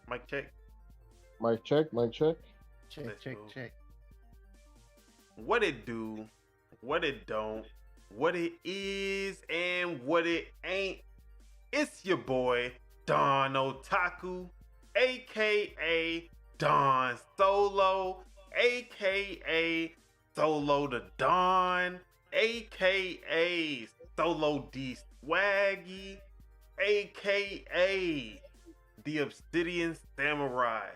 Mic check. Mic check, mic check. Check, Let's check, go. check. What it do, what it don't, what it is, and what it ain't. It's your boy, Don Otaku, aka Don Solo, aka Solo the Don, aka Solo D Swaggy, aka the Obsidian Samurai.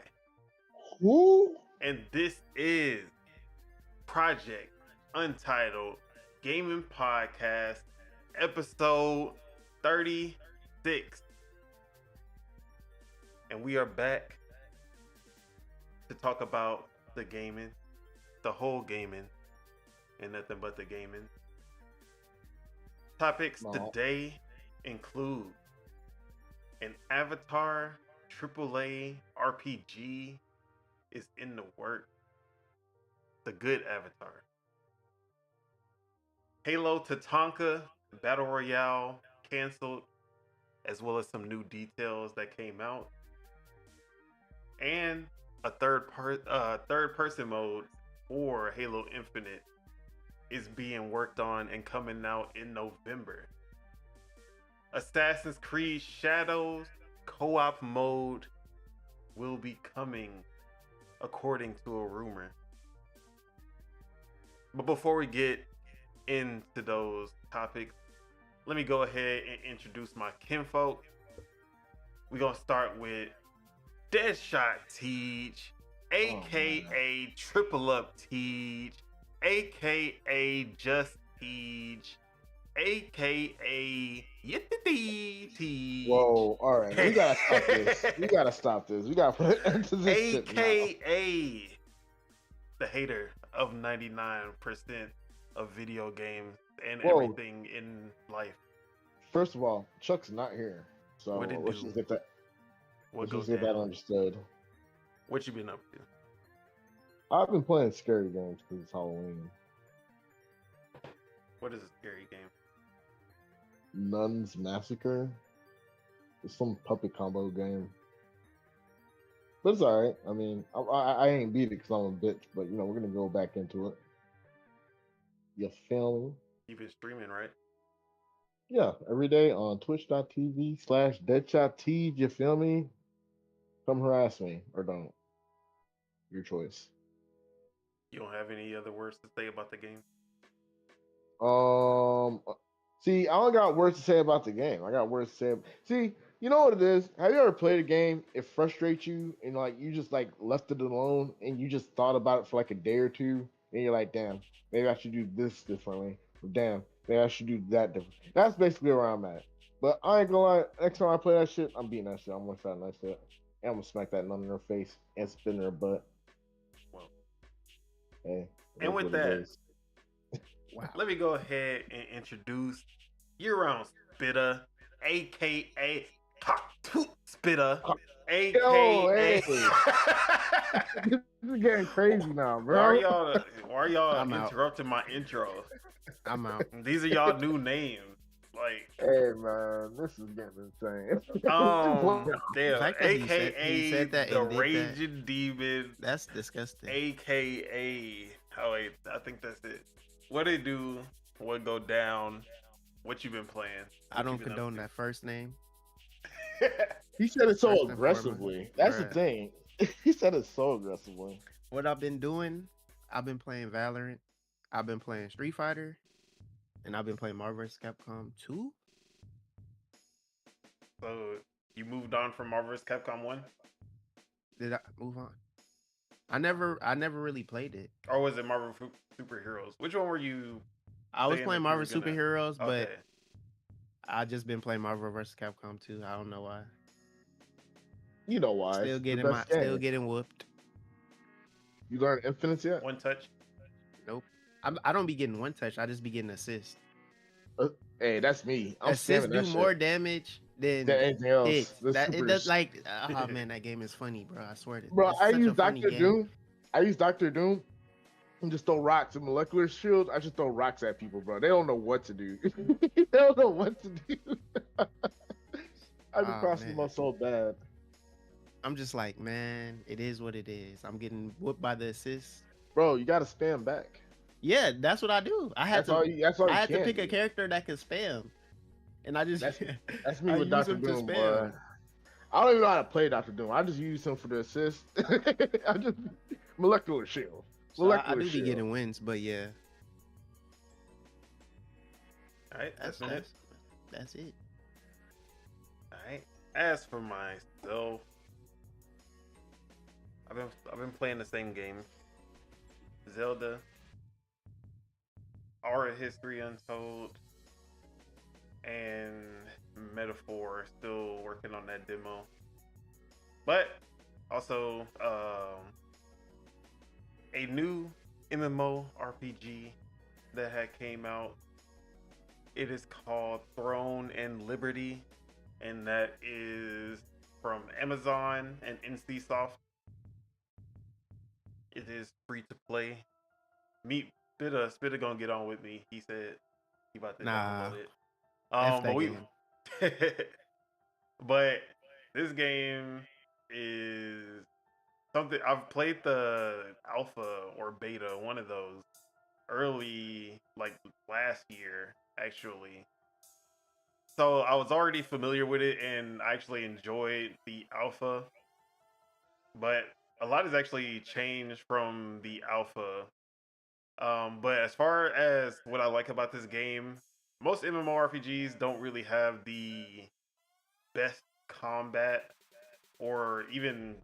Who? And this is Project Untitled Gaming Podcast, episode 36. And we are back to talk about the gaming, the whole gaming, and nothing but the gaming. Topics today include an Avatar AAA RPG is in the works. The good Avatar. Halo Tatanka Battle Royale canceled, as well as some new details that came out. And a third person mode for Halo Infinite is being worked on and coming out in November. Assassin's Creed Shadows co-op mode will be coming, according to a rumor. But before we get into those topics, let me go ahead and introduce my kinfolk. We're going to start with Deadshot Teach, aka Triple Up Teach, aka Just Teach, aka Teach. Whoa, all right. We gotta stop this. We gotta stop this. We gotta put an end to this shit now. AKA the hater of 99% of video games and everything in life. First of all, Chuck's not here, so What it let's do? just get that. What Let's just goes get that down? understood. What you been up to? I've been playing scary games because it's Halloween. What is a scary game? Nuns Massacre. It's some puppet combo game. But it's alright. I mean, I ain't beat it because I'm a bitch, but you know, we're gonna go back into it. You feel me? You've been streaming, right? Yeah, every day on twitch.tv/DeadshotTeed, you feel me? Come harass me or don't. Your choice. You don't have any other words to say about the game? See, I don't got words to say about the game. I got words to say. See, you know what it is? Have you ever played a game? It frustrates you, and like you just like left it alone, and you just thought about it for like a day or two, and you're like, damn, maybe I should do this differently. Or, damn, maybe I should do that different. That's basically where I'm at. But I ain't gonna lie. Next time I play that shit, I'm beating that shit. I'm gonna try that shit, and I'm gonna smack that nun in her face and spin her butt. Well, hey. and with that, Wow. let me go ahead and introduce year-round spitter, aka Hot Toot Spitter, aka. Yo, hey. This is getting crazy now, bro. Why are y'all I'm out. interrupting my intro? I'm out. These are y'all new names. Like, Hey man, this is getting insane. damn, fact that he aka said that the and did that- Raging Demon, That's disgusting. aka. Oh wait, I think that's it. What it do? What go down? What you been playing? I don't condone that first name. He said it so First and aggressively. foremost, That's the bruh. thing. He said it so aggressively. What I've been doing, I've been playing Valorant. I've been playing Street Fighter. And I've been playing Marvel vs. Capcom 2. So you moved on from Marvel vs. Capcom 1? Did I move on? I never really played it. Or was it Marvel Superheroes? Which one were you I was saying playing that you Marvel were gonna? Superheroes, but Okay. I just been playing Marvel vs. Capcom 2. I don't know why. You know why? It's the best Still game. getting whooped. You learned Infinite yet? One touch. Nope. I don't be getting one touch. I just be getting assists. Hey, that's me. I'm Assists scamming do that more shit damage than than anything else. hits. The That it does supers. like oh man, that game is funny, bro. I swear Bro, it's I such use a funny Doctor game. Doom. I use Doctor Doom and just throw rocks and molecular shields. I just throw rocks at people, bro. They don't know what to do. They don't know what to do. I just Oh cross them man. up so bad. I'm just like, man, it is what it is. I'm getting whooped by the assists. Bro, you gotta spam back. Yeah, that's what I do. That's all I you had to can pick a do. character that can spam. And I just That's me I with use Doctor him to Doom, spam. boy. I don't even know how to play Doctor Doom. I just use him for the assist. I just molecular shield. So I Molecular do be shield. getting wins, but yeah. All right, that's it. That's it. All right. As for myself, I've been playing the same game, Zelda, Art History Untold, and Metaphor. Still working on that demo, but also a new MMO RPG that had came out. It is called Throne and Liberty, and that is from Amazon and NCSoft. It is free to play. Meet Spitta gonna get on with me. He said he about to Nah. download it. F But that game. but this game is something I've played the alpha or beta, one of those early, like last year actually. So I was already familiar with it and I actually enjoyed the alpha, but a lot has actually changed from the alpha. But as far as what I like about this game, most MMORPGs don't really have the best combat or even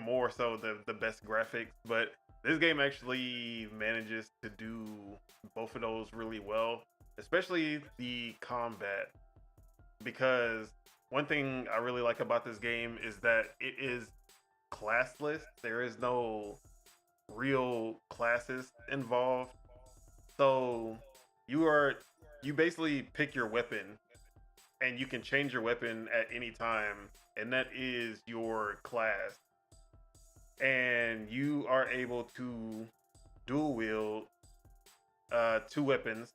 more so the best graphics, but this game actually manages to do both of those really well, especially the combat, because one thing I really like about this game is that it is classless. There is no real classes involved. So you are you basically pick your weapon and you can change your weapon at any time, and that is your class. And you are able to dual wield two weapons.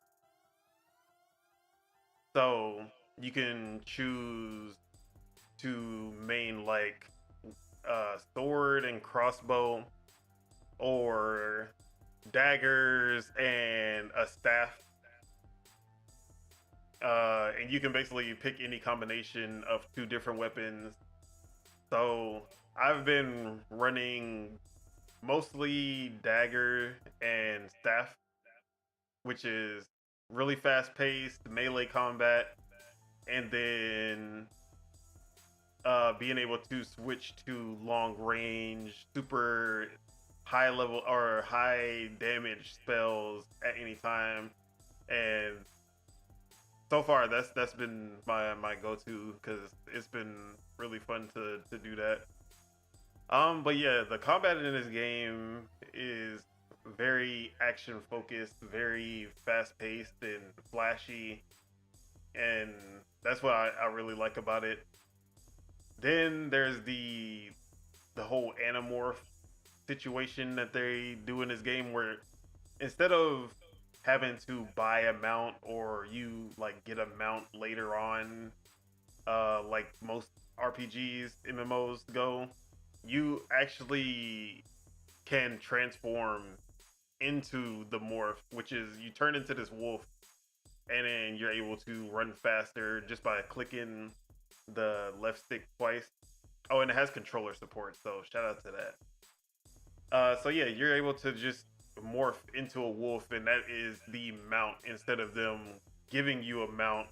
So you can choose to main like sword and crossbow, or daggers and a staff. And you can basically pick any combination of two different weapons. So I've been running mostly dagger and staff, which is really fast paced melee combat, and then being able to switch to long range, super high level or high damage spells at any time. And so far that's been my go-to because it's been really fun to do that. But yeah, the combat in this game is very action focused, very fast paced and flashy, and that's what I really like about it. Then there's the whole anamorph situation that they do in this game, where instead of having to buy a mount or you like get a mount later on, like most RPGs, MMOs go, you actually can transform into the morph, which is you turn into this wolf, and then you're able to run faster just by clicking the left stick twice. Oh, and it has controller support, so shout out to that. So yeah, you're able to just morph into a wolf, and that is the mount instead of them giving you a mount,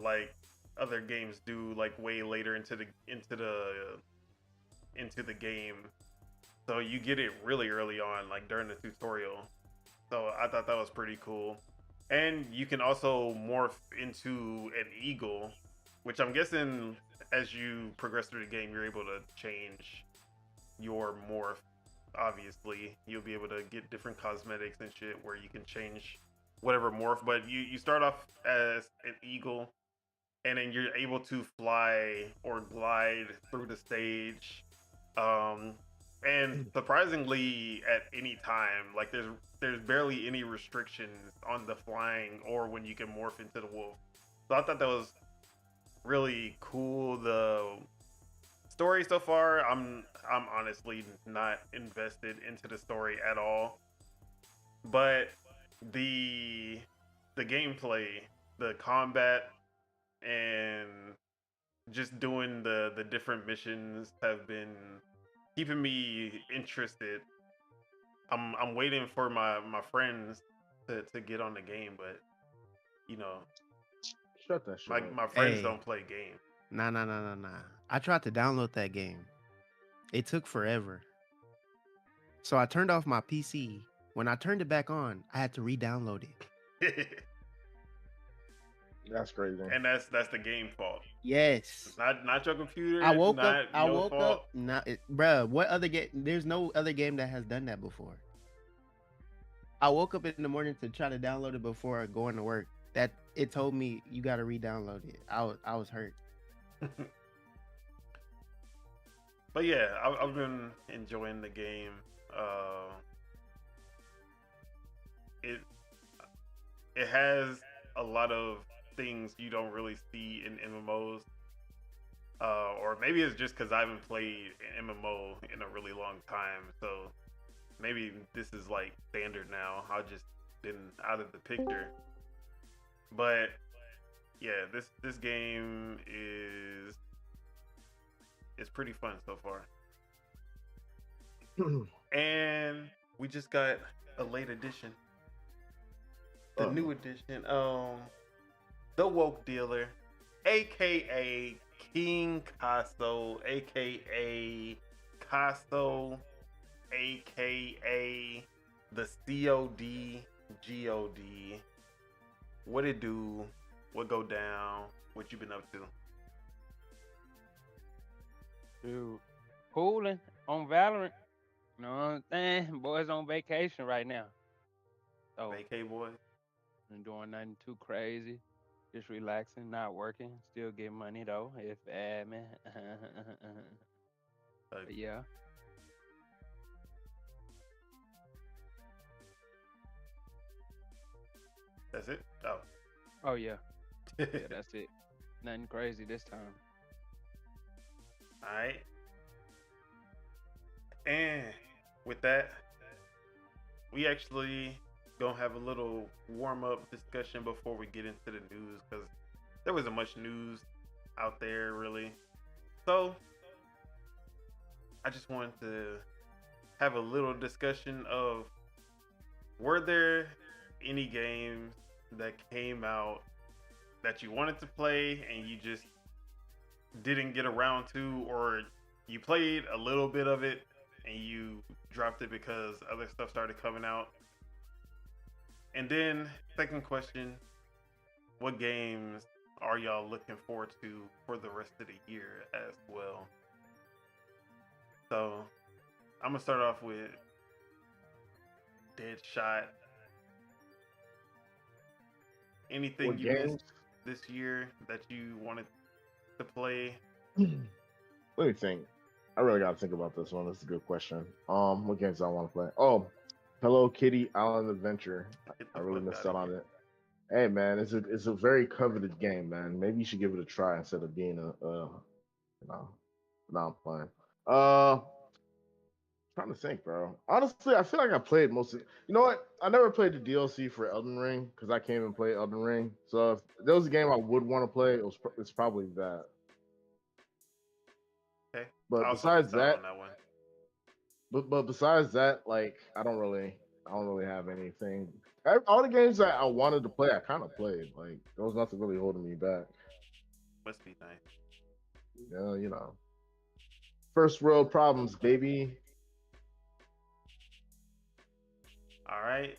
like other games do, like way later into the game. So you get it really early on, like during the tutorial. So I thought that was pretty cool. And you can also morph into an eagle, which I'm guessing as you progress through the game, you're able to change your morph. Obviously, you'll be able to get different cosmetics and shit where you can change whatever morph. But you start off as an eagle, and then you're able to fly or glide through the stage. And surprisingly, at any time, like there's barely any restrictions on the flying or when you can morph into the wolf. So I thought that was really cool. The story so far, I'm honestly not invested into the story at all. But the gameplay, the combat, and just doing the different missions have been keeping me interested. I'm waiting for my friends to get on the game, but you know, Shut that shit up. my friends Hey, don't play games. nah. I tried to download that game. It took forever. So I turned off my PC. When I turned it back on, I had to re-download it. That's crazy. And that's the game fault. Yes. Not your computer. I woke up. Not I your woke fault. up. Not, bruh. What other game? There's no other game that has done that before. I woke up in the morning to try to download it before going to work. That it told me you got to re-download it. I was hurt. But yeah, I've been enjoying the game. It it has a lot of things you don't really see in MMOs. Or maybe it's just because I haven't played an MMO in a really long time, so maybe this is like standard now. I've just been out of the picture. But yeah, this game is pretty fun so far. And we just got a late edition. The new edition. The Woke Dealer, aka King Casso, aka Casso, aka the COD God. What it do? What go down? What you been up to? Dude, cooling on Valorant. You know what I'm saying? Boys on vacation right now. So, Vacay boy. I'm doing nothing too crazy. Just relaxing, not working. Still get money though, if man. But yeah. That's it. Oh. Oh yeah. Yeah, that's it. Nothing crazy this time. All right. And with that, we actually gonna have a little warm up discussion before we get into the news because there wasn't much news out there really. So I just wanted to have a little discussion of were there any games that came out that you wanted to play and you just didn't get around to, or you played a little bit of it and you dropped it because other stuff started coming out? And then second question, what games are y'all looking forward to for the rest of the year as well? So I'm gonna start off with Deadshot. Anything What you games? missed this year that you wanted to play? Let me think. I really gotta think about this one. That's a good question. What games do I want to play? Oh, Hello Kitty Island Adventure. Get I the really fuck missed out out of on here. it. Hey man, it's a very coveted game, man. Maybe you should give it a try instead of being no, no, I'm playing. Uh, trying to think, bro. Honestly, I feel like I played most of. You know what? I never played the DLC for Elden Ring because I can't even play Elden Ring. So if there was a game I would want to play, it's probably that. Okay. I But also besides missed out that, on that one. but besides that, like I don't really have anything. All the games that I wanted to play, I kind of played. Like there was nothing really holding me back. Must be nice. Yeah, you know, first world problems, baby. All right,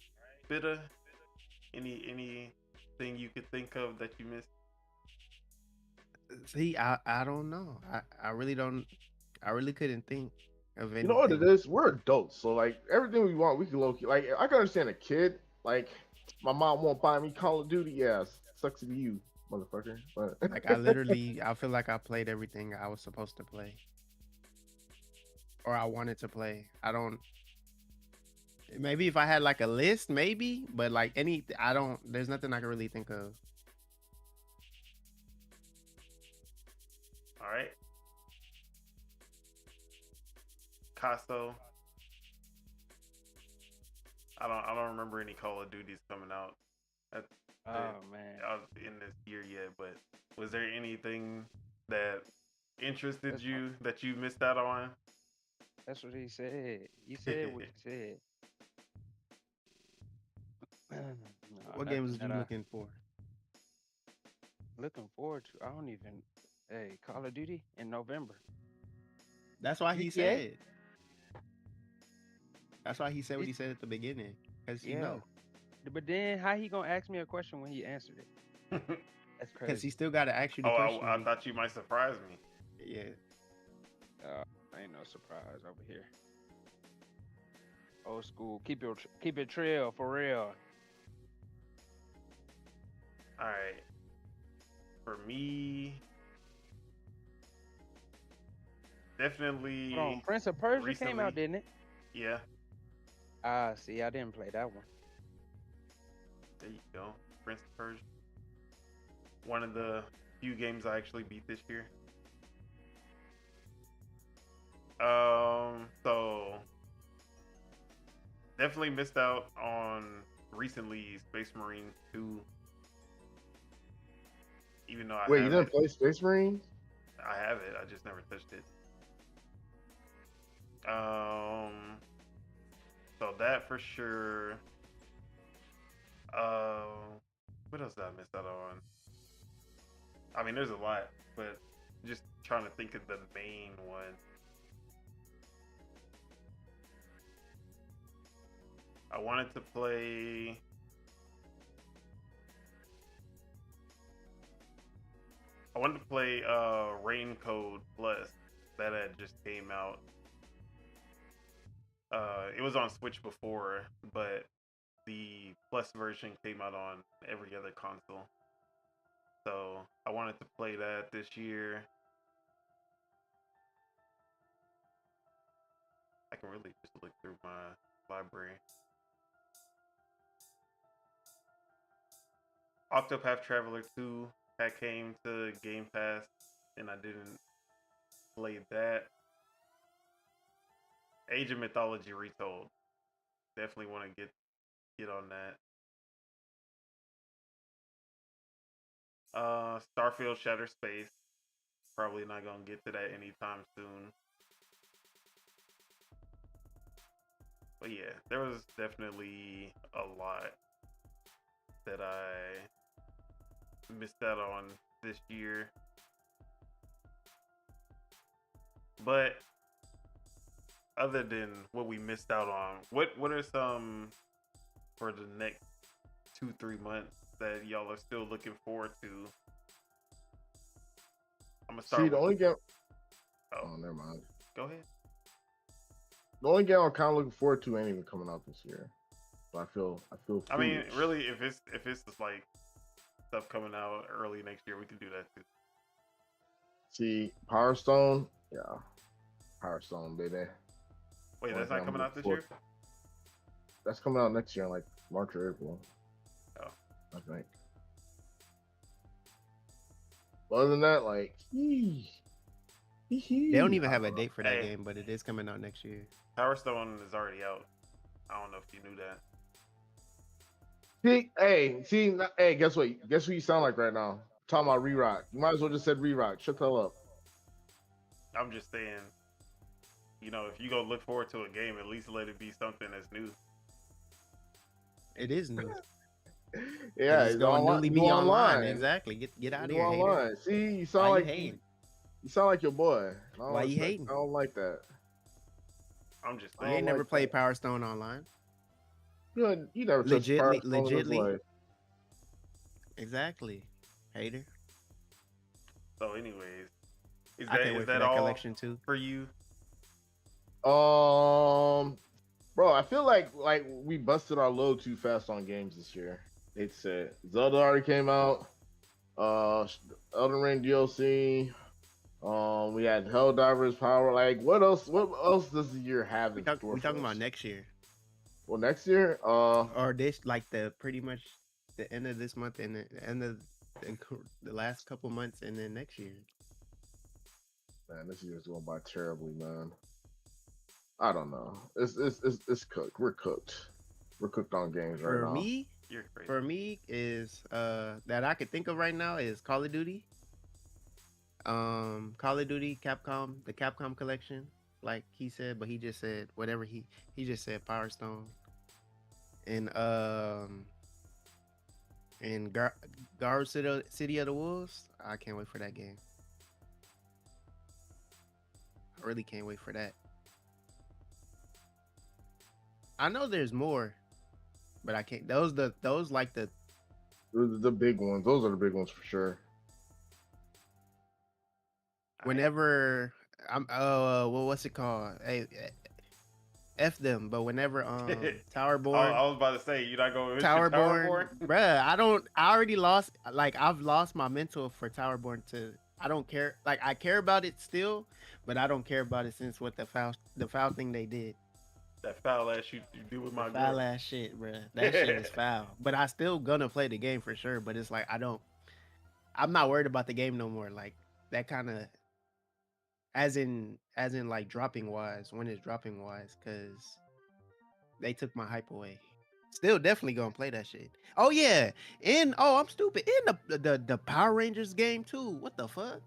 Bitter. Anything you could think of that you missed? See, I don't know. I really don't. I really couldn't think of You know what it anything. is? We're adults, so like everything we want, we can low key. Like I can understand a kid. Like my mom won't buy me Call of Duty. Yeah, sucks to be you, motherfucker. But Like I literally, I feel like I played everything I was supposed to play, or I wanted to play. I don't. Maybe if I had like a list, maybe, but like any, I don't. There's nothing I can really think of. All right, Casso. I don't remember any Call of Duties coming out at Oh man, in this year yet. But was there anything that interested that's what you that you missed out on? that's what he said. He said what he said. No, What games nothing was that you I looking for? looking forward to. I don't even. Hey, Call of Duty in November. That's why he GTA. said. That's why he said what It, he said at the beginning, because he yeah, know, but then how he gonna ask me a question when he answered it? Oh, That's because he crazy. still got to ask you the question. I thought you might surprise me. Yeah, Uh, ain't no surprise over here. Old school. Keep it trail for real. All right, for me, Hold on, definitely Prince of Persia came out, recently. didn't it? Yeah, Ah, see, I didn't play that one. there you go. Prince of Persia. One of the few games I actually beat this year. So definitely missed out on recently Space Marine 2, even though wait, you didn't play Space Marines? I have it, I just never touched it. Um, so that for sure. Uh, what else did I miss out on? I mean, there's a lot, but just trying to think of the main one. I wanted to play. I wanted to play Rain Code Plus that had just came out. It was on Switch before, but the Plus version came out on every other console. So I wanted to play that this year. I can really just look through my library. Octopath Traveler 2 that came to Game Pass, and I didn't play that. Age of Mythology Retold. Definitely want to get on that. Starfield Shattered Space. Probably not gonna get to that anytime soon. But yeah, there was definitely a lot that I missed out on this year. But other than what we missed out on, what are some for the next 2-3 months that y'all are still looking forward to? I'm gonna start See, the with only game. oh, Oh, never mind. go ahead. The only game I'm kind of looking forward to ain't even coming out this year. So I feel I mean, foolish. really, if it's just like stuff coming out early next year, we can do that too. See, Power Stone, yeah, Power Stone, baby. Wait, Only that's thing not I'm coming looking out this forward year? to. That's coming out next year in like March or April, Oh, I think. Other than that, like, they don't even I have a don't know. date for that hey, game, but it is coming out next year. Power Stone is already out. I don't know if you knew that. Hey, guess what? Guess what you sound like right now? Talking about Re-Rock. You might as well just said Re-Rock. Shut the hell up. I'm just saying, if you go look forward to a game, at least let it be something that's new. It is new. Yeah, it's it's going online. newly You be online. online. Exactly. Get out of You here, hater. online. See, Why you hating? you sound like your boy. I Why don't you respect. hating? I don't like that. I'm just I You saying. ain't don't never like played that. Power Stone online. You never touched Power Stone in his Legitly. life. Exactly. Hater. So, anyways, I can't is wait for that that all collection too. for you? Bro, I feel like we busted our load too fast on games this year. It's Zelda already came out. Elden Ring DLC. We had Helldivers Power. Like, what else? What else does the year have in store We for talking us? about next year, Well, next year, or this like the pretty much the end of this month and the end of the last couple months, and then next year. man, this year's going by terribly, man. I don't know. It's cooked. We're cooked. We're cooked on games right For now. me, You're crazy. for me is that I could think of right now is Call of Duty. Call of Duty, Capcom, the Capcom collection, like he said, but he just said whatever he just said Power Stone. And Guard City of the Wolves. I can't wait for that game. I really can't wait for that. I know there's more, but I can't. Those like the The big ones. Those are the big ones for sure. whenever I'm well, what's it called? Hey, F them. But whenever Towerborn, I was about to say you're not going to Towerborn, bruh, I already lost. Like I've lost my mental for Towerborn to. I don't care. Like I care about it still, but I don't care about it since what the foul thing they did. That foul ass you do with my Foul girl. ass shit, bruh. That shit is foul. But I still gonna play the game for sure. But it's like I'm not worried about the game no more. Like that kind of, as in like dropping wise, when it's dropping wise, because they took my hype away. Still definitely gonna play that shit. Oh yeah, I'm stupid. In the Power Rangers game too. What the fuck?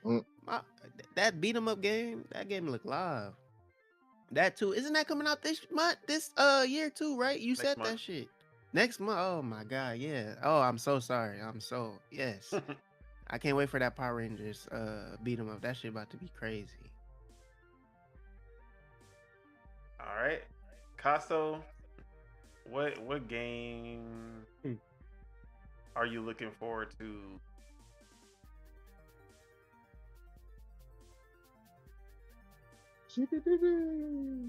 Mm. That beat 'em up game. That game look live. That too. Isn't that coming out this month? This year too, right? You said month. that shit. Next month. Oh my god, yeah. Oh, I'm so sorry. Yes. I can't wait for that Power Rangers beat 'em up. That shit about to be crazy. All right, Casso, what game are you looking forward to?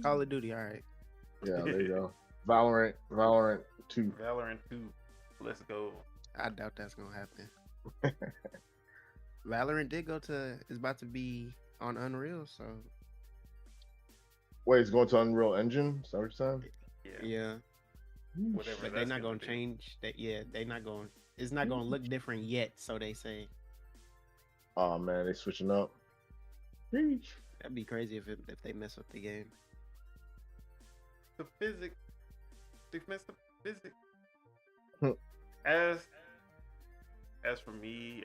Call of Duty, all right. Yeah, there you go. Valorant 2. Valorant 2. Let's go. I doubt that's gonna happen. Valorant did go to is about to be on Unreal, so Wait, it's going to Unreal Engine? Is that what you're saying? yeah. Whatever. But they're that's not gonna be. change that. Yeah, they're not going. It's not gonna look different yet, so they say. Oh man, they switching up. Sheesh. That'd be crazy if they mess up the game. The physics. They messed up physics. Hmm. As for me,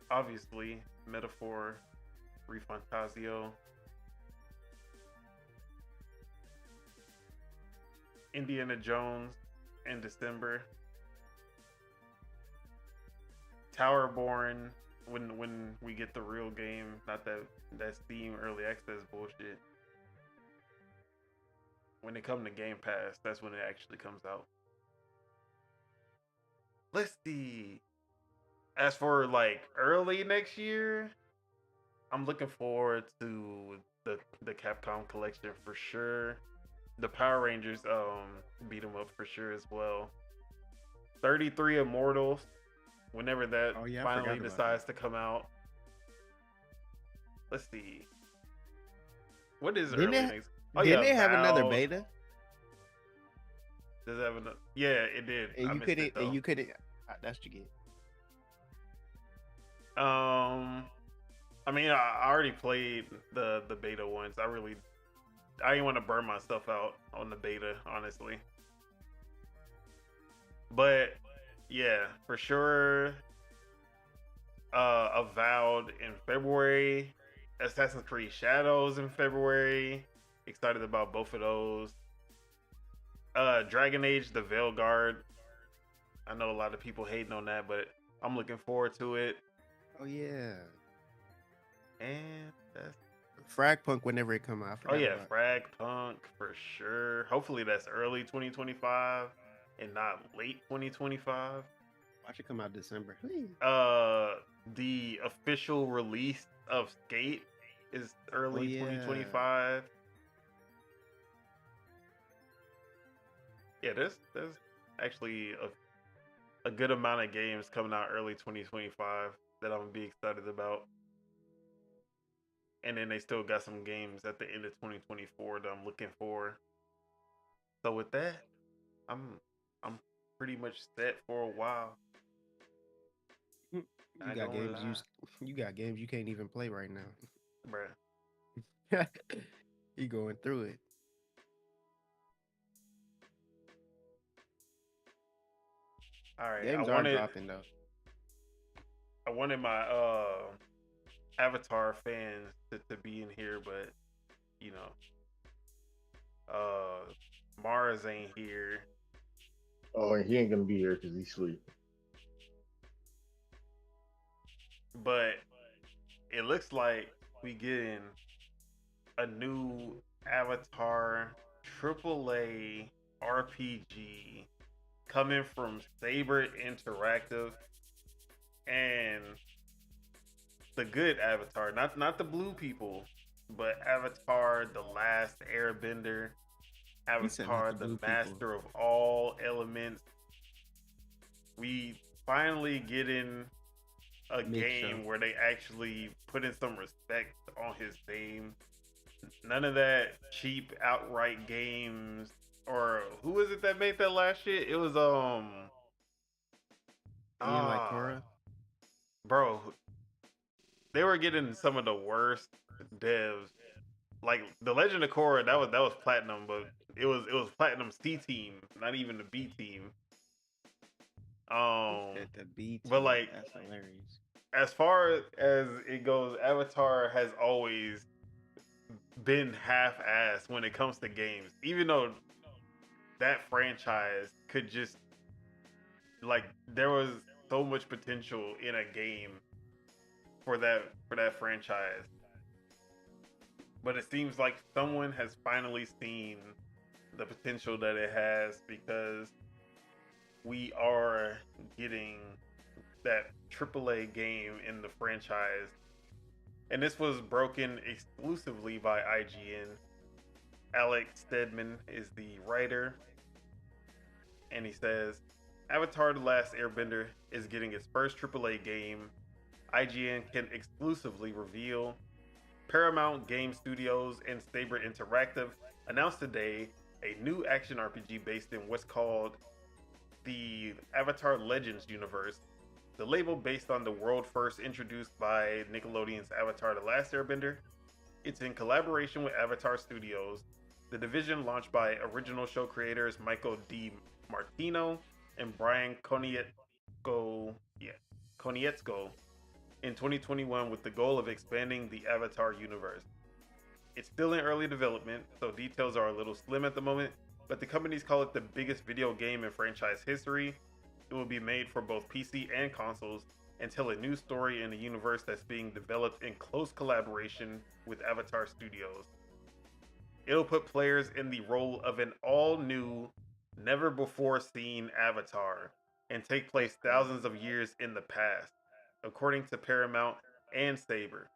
obviously, Metaphor, Refantasio, Indiana Jones in December, Towerborn when we get the real game, not that Steam early access bullshit. When it comes to Game Pass, that's when it actually comes out. Let's see. As for like early next year, I'm looking forward to the Capcom collection for sure. The Power Rangers beat 'em up for sure as well. 33 Immortals, whenever that finally decides to come out. Let's see. What is Didn't early they- next? Didn't they have another Valve. beta? Does it have another? Yeah, it did. And I you missed it, couldn't. though. And you couldn't. That's what you get. I mean, I already played the beta once. I didn't want to burn myself out on the beta, honestly. But yeah, for sure. Avowed in February. Assassin's Creed Shadows in February. Excited about both of those. Dragon Age: The Veil Guard. I know a lot of people hating on that, but I'm looking forward to it. Oh yeah, And that's Frag Punk whenever it come out. I oh forgot yeah, about. Frag Punk for sure. Hopefully that's early 2025 and not late 2025. Watch it come out December. Hey. The official release of Skate is early yeah. 2025. Yeah, there's actually a good amount of games coming out early 2025 that I'm gonna be excited about. And then they still got some games at the end of 2024 that I'm looking for. So with that, I'm pretty much set for a while. You I got gonna games you got games you can't even play right now. bruh. You going through it. All right, Games are dropping though. I wanted my Avatar fans to be in here, but you know, Mars ain't here. Oh, and he ain't gonna be here because he's asleep. But it looks like we getting a new Avatar AAA RPG coming from Saber Interactive, and the good Avatar, not the blue people, but Avatar: The Last Airbender, Avatar: The Master of All Elements. We finally getting a game where they actually put in some respect on his name. None of that cheap outright games. Or who is it that made that last shit? It was like Korra? Bro, they were getting some of the worst devs. Like the Legend of Korra, that was platinum, but it was platinum C team, not even the B team. The B team, but like that's hilarious. As far as it goes, Avatar has always been half-assed when it comes to games. Even though that franchise could just like there was so much potential in a game for that franchise. But it seems like someone has finally seen the potential that it has, because we are getting that AAA game in the franchise. And this was broken exclusively by IGN. Alex Steadman is the writer. And he says, Avatar: The Last Airbender is getting its first AAA game. IGN can exclusively reveal. Paramount Game Studios and Saber Interactive announced today a new action RPG based in what's called the Avatar Legends universe. The label, based on the world first introduced by Nickelodeon's Avatar: The Last Airbender. It's in collaboration with Avatar Studios, the division launched by original show creators Michael D. Martino and Brian Konietzko in 2021, with the goal of expanding the Avatar universe. It's still in early development, so details are a little slim at the moment, but the companies call it the biggest video game in franchise history. It will be made for both PC and consoles and tell a new story in a universe that's being developed in close collaboration with Avatar Studios. It'll put players in the role of an all-new, never-before-seen Avatar and take place thousands of years in the past, according to Paramount and Saber.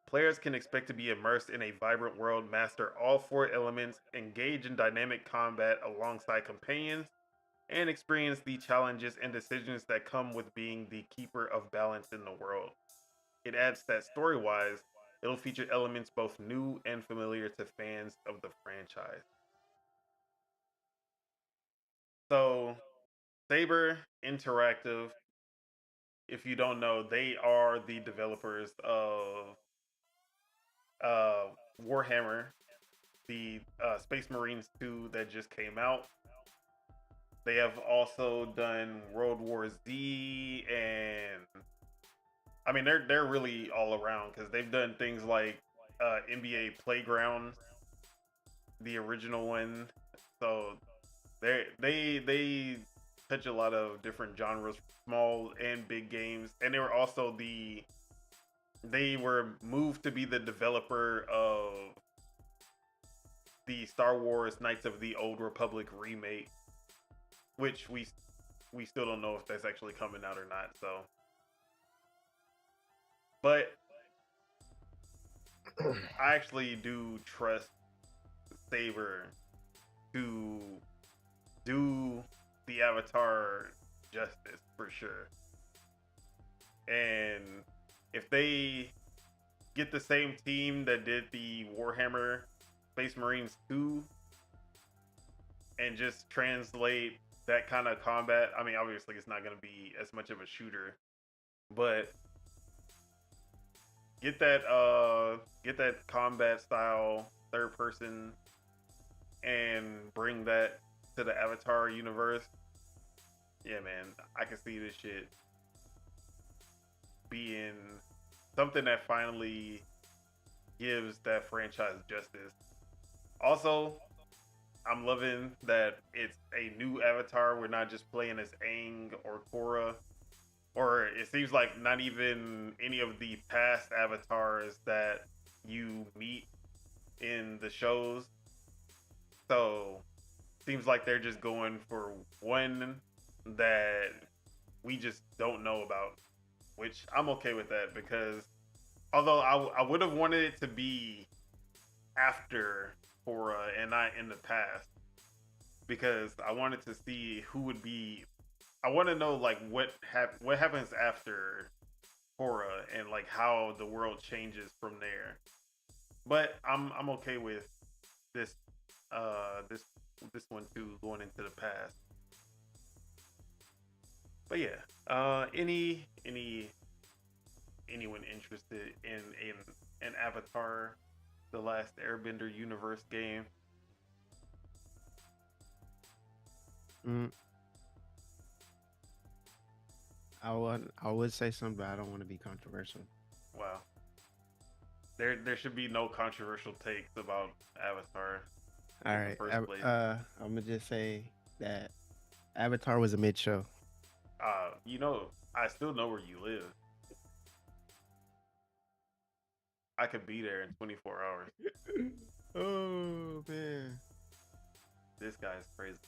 Players can expect to be immersed in a vibrant world, master all four elements, engage in dynamic combat alongside companions, and experience the challenges and decisions that come with being the keeper of balance in the world. It adds that story-wise, it'll feature elements both new and familiar to fans of the franchise. So, Saber Interactive, if you don't know, they are the developers of Warhammer, the Space Marines 2 that just came out. They have also done World War Z, and I mean they're really all around, because they've done things like NBA Playgrounds, the original one. So They touch a lot of different genres, small and big games, and they were moved to be the developer of the Star Wars Knights of the Old Republic remake, which we still don't know if that's actually coming out or not. So, but I actually do trust Saber to do the Avatar justice for sure. And if they get the same team that did the Warhammer Space Marines 2 and just translate that kind of combat, I mean, obviously it's not going to be as much of a shooter, but get that combat style third person and bring that to the Avatar universe. Yeah, man, I can see this shit being something that finally gives that franchise justice. Also, I'm loving that it's a new Avatar. We're not just playing as Aang or Korra, or it seems like not even any of the past Avatars that you meet in the shows. So, seems like they're just going for one that we just don't know about, which I'm okay with that, because although I would have wanted it to be after Korra and not in the past, because I wanted to see who would be. I want to know like what happens after Korra and like how the world changes from there. But I'm okay with this this one too, going into the past. But yeah, anyone interested in an Avatar, the Last Airbender universe game? I would say something, but I don't want to be controversial. Wow. There should be no controversial takes about Avatar. All right. I'm gonna just say that Avatar was a mid show. I still know where you live. I could be there in 24 hours. Oh man, This guy's crazy.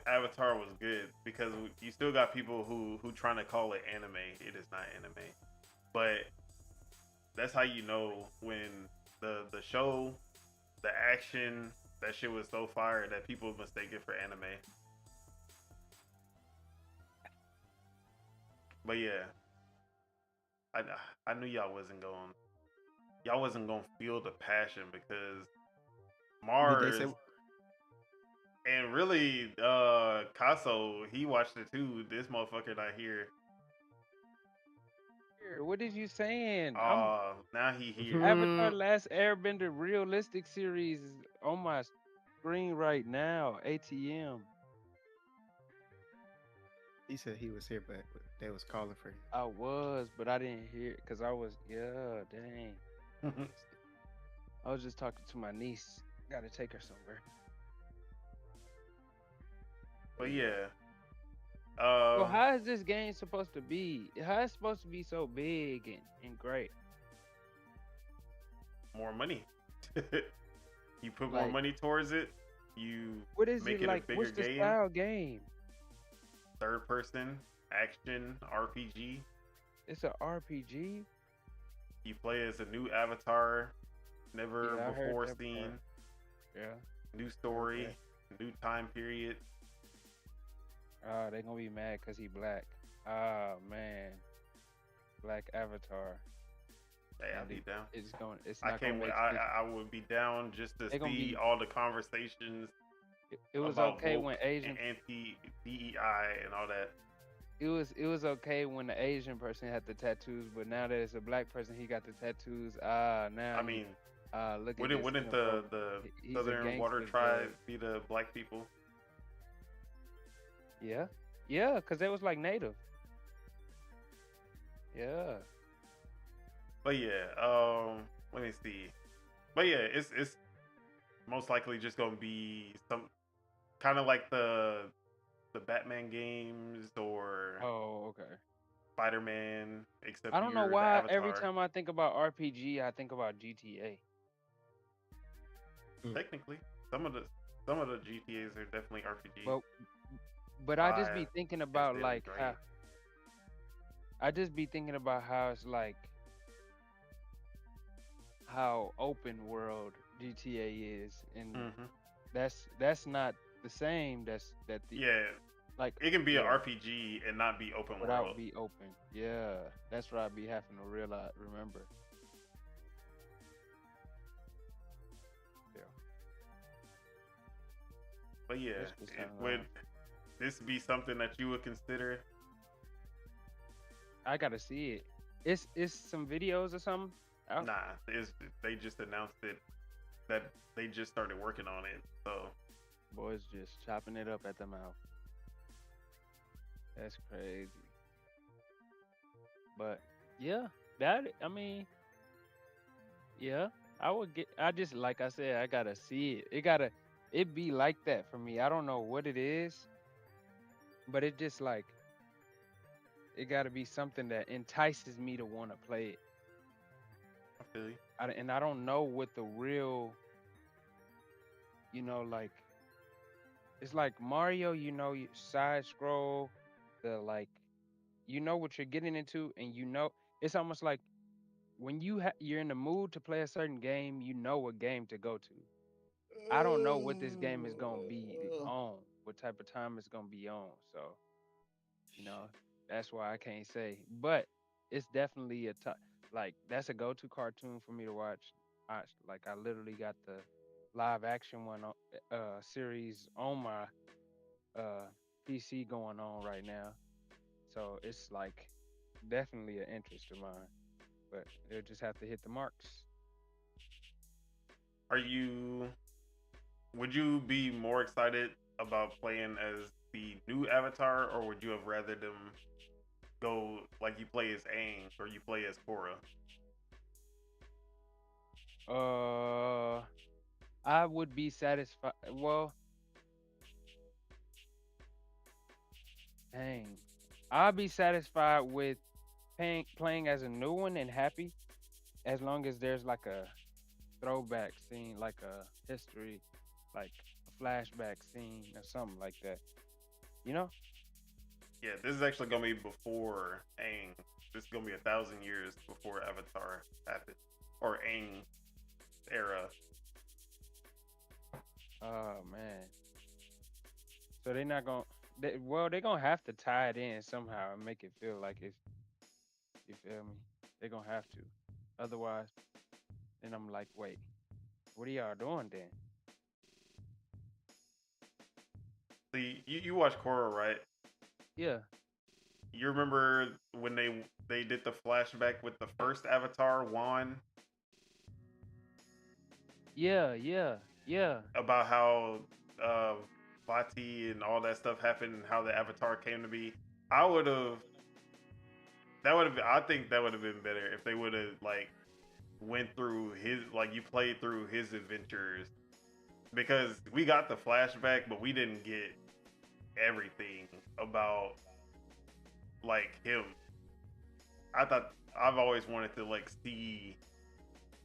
Avatar was good because you still got people who trying to call it anime. It is not anime, but that's how you know when the show, the action, that shit was so fire that people mistake it for anime. But yeah, I knew y'all wasn't gonna feel the passion, because Mars and really Casso, he watched it too. This motherfucker not here. What is you saying? Now he here. Avatar Last Airbender realistic series is on my screen right now. ATM. He said he was here, but they was calling for him. I was, but I didn't hear it because I was, dang. I was just talking to my niece. Gotta take her somewhere. But yeah. So how is this game supposed to be? How is it supposed to be so big and great? More money. You put more money towards it. You what is make it like? a bigger What's the game. style game? Third person action RPG. It's an RPG. You play as a new avatar, never Yeah, I heard before that seen. part. Yeah. New story, Okay. new time period. They gonna be mad because he black. Oh man, Black Avatar. Hey, I'll be down. It's going. It's I not can't gonna wait. make sense. I would be down just to They gonna see be- all the conversations. It was about okay woke when Asian. and anti-DEI and all that. It was okay when the Asian person had the tattoos, but now that it's a black person, he got the tattoos. Now I mean, look at wouldn't this the He's a Southern Water gangster, Tribe but- be the black people? Yeah, because they was like native. Yeah. But yeah, let me see. But yeah, most likely just gonna be some kind of like the Batman games or Oh, okay. Spider-Man, except I don't know you're the why every Avatar. time I think about RPG, I think about GTA. Technically, some of the some of the GTA's are definitely RPG. But but I just be 5 thinking is about very like great. how it's like how open world GTA is, and Hmm. that's not the same. That's that the Yeah, like it can be an yeah, RPG and not be open without world. be open. Yeah, that's what I be having to realize. Remember. Yeah, But yeah, this was kind of would this be something that you would consider? I gotta see it. It's some videos or something. Out? Nah, they just announced it that they just started working on it. So Boys just chopping it up at the mouth. That's crazy. But yeah, that I mean, yeah, I would get. I just like I said, I gotta see it. It be like that for me. I don't know what it is, but it just like it gotta be something that entices me to want to play it. I feel you. And I don't know what the real, like it's like Mario. You side scroll, the like, you know what you're getting into, and it's almost like when you're in the mood to play a certain game, you know what game to go to. I don't know what this game is gonna be on, what type of time it's gonna be on. So, you know, that's why I can't say. But it's definitely like that's a go-to cartoon for me to watch. Like I literally got the live action one series on my uh PC going on right now. So it's like definitely an interest of mine. But it'll just have to hit the marks. Are you? Would you be more excited about playing as the new Avatar, or would you have rather them go like you play as Aang or you play as Korra? Uh, I would be satisfied. Well, dang, I'll be satisfied with playing as a new one and happy as long as there's like a throwback scene, like a history, like a flashback scene or something like that. You know? Yeah, this is actually gonna be before Aang. This is gonna be 1,000 years before Avatar happened, or Aang era. Oh man. So they're not gonna. They're gonna have to tie it in somehow and make it feel like it's. You feel me? They're gonna have to. Otherwise, then I'm like, wait, what are y'all doing then? See, you watch Korra, right? Yeah, You remember when they did the flashback with the first Avatar, Wan, yeah. about how uh, Vati and all that stuff happened and how the Avatar came to be. I would have. That would have. I think that would have been better if they would have like went through his like you played through his adventures, because we got the flashback, but we didn't get everything about like him. I thought I've always wanted to like see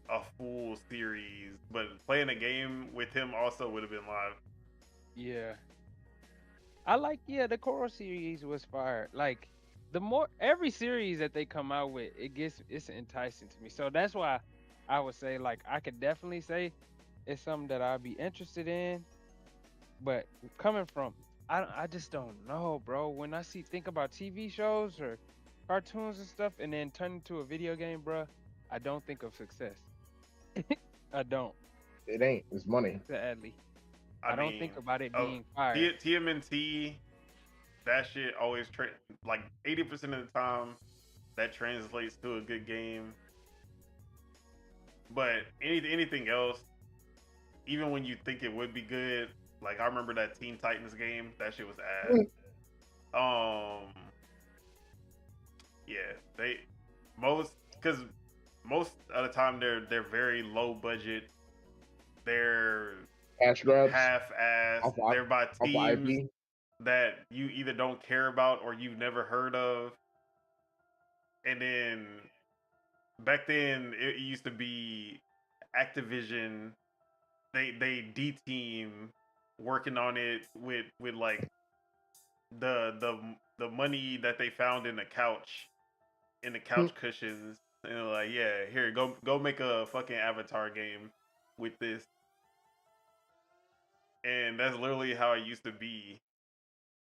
a full series, but playing a game with him also would have been live. yeah. I like the Coral series was fire. Like the more every series that they come out with, it's enticing to me. So that's why I would say like I could definitely say it's something that I'd be interested in. But coming from I just don't know, bro. When I think about TV shows or cartoons and stuff, and then turn into a video game, bro, I don't think of success. I don't. It ain't. It's money. Sadly, I I don't mean, think about it oh, being fire. TMNT, that shit always like 80% of the time that translates to a good game. But anything else, even when you think it would be good, like I remember that Teen Titans game, that shit was ass. Um, yeah, they most because most of the time they're very low budget They're Cash grabs half-assed. off They're by off of teams IP. that you either don't care about or you've never heard of. And then back then, it used to be Activision. They D-team working on it with like the money that they found in the couch cushions, and they're like, yeah, here, go make a fucking Avatar game with this. And that's literally how it used to be.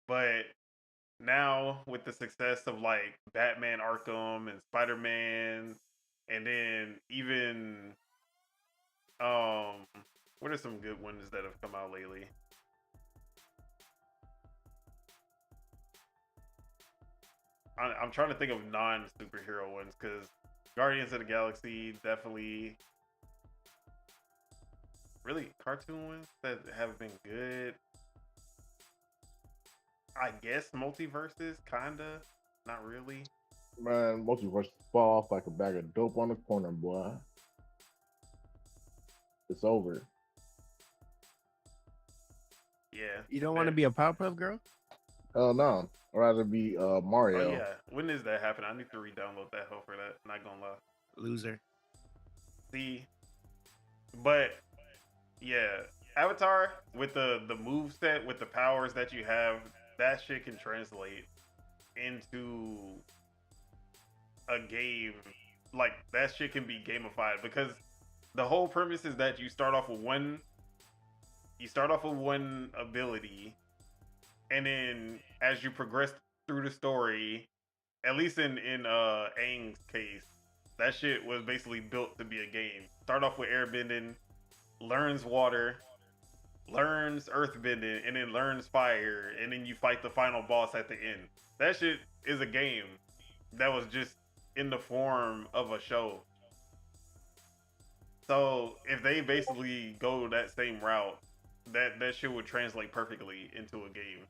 But now with the success of like Batman Arkham and Spider-Man, and then even what are some good ones that have come out lately? I'm trying to think of non-superhero ones, because Guardians of the Galaxy definitely. Really, cartoon ones that have been good. I guess multiverses, kinda. Not really. Man, multiverse fall off like a bag of dope on the corner, boy. It's over. Yeah. You don't want to be a Powerpuff Girl? Hell no. I'd rather be Mario. Oh yeah. When does that happen? I need to re-download that hell for that. Not gonna lie. Loser. See, but yeah, Avatar with the move set, with the powers that you have, that shit can translate into a game. Like, that shit can be gamified, because the whole premise is that you start off with one ability, and then as you progress through the story, at least in Aang's case, that shit was basically built to be a game. Start off with airbending, learns water, learns earthbending, and then learns fire, and then you fight the final boss at the end. That shit is a game that was just in the form of a show. So if they basically go that same route, that shit would translate perfectly into a game.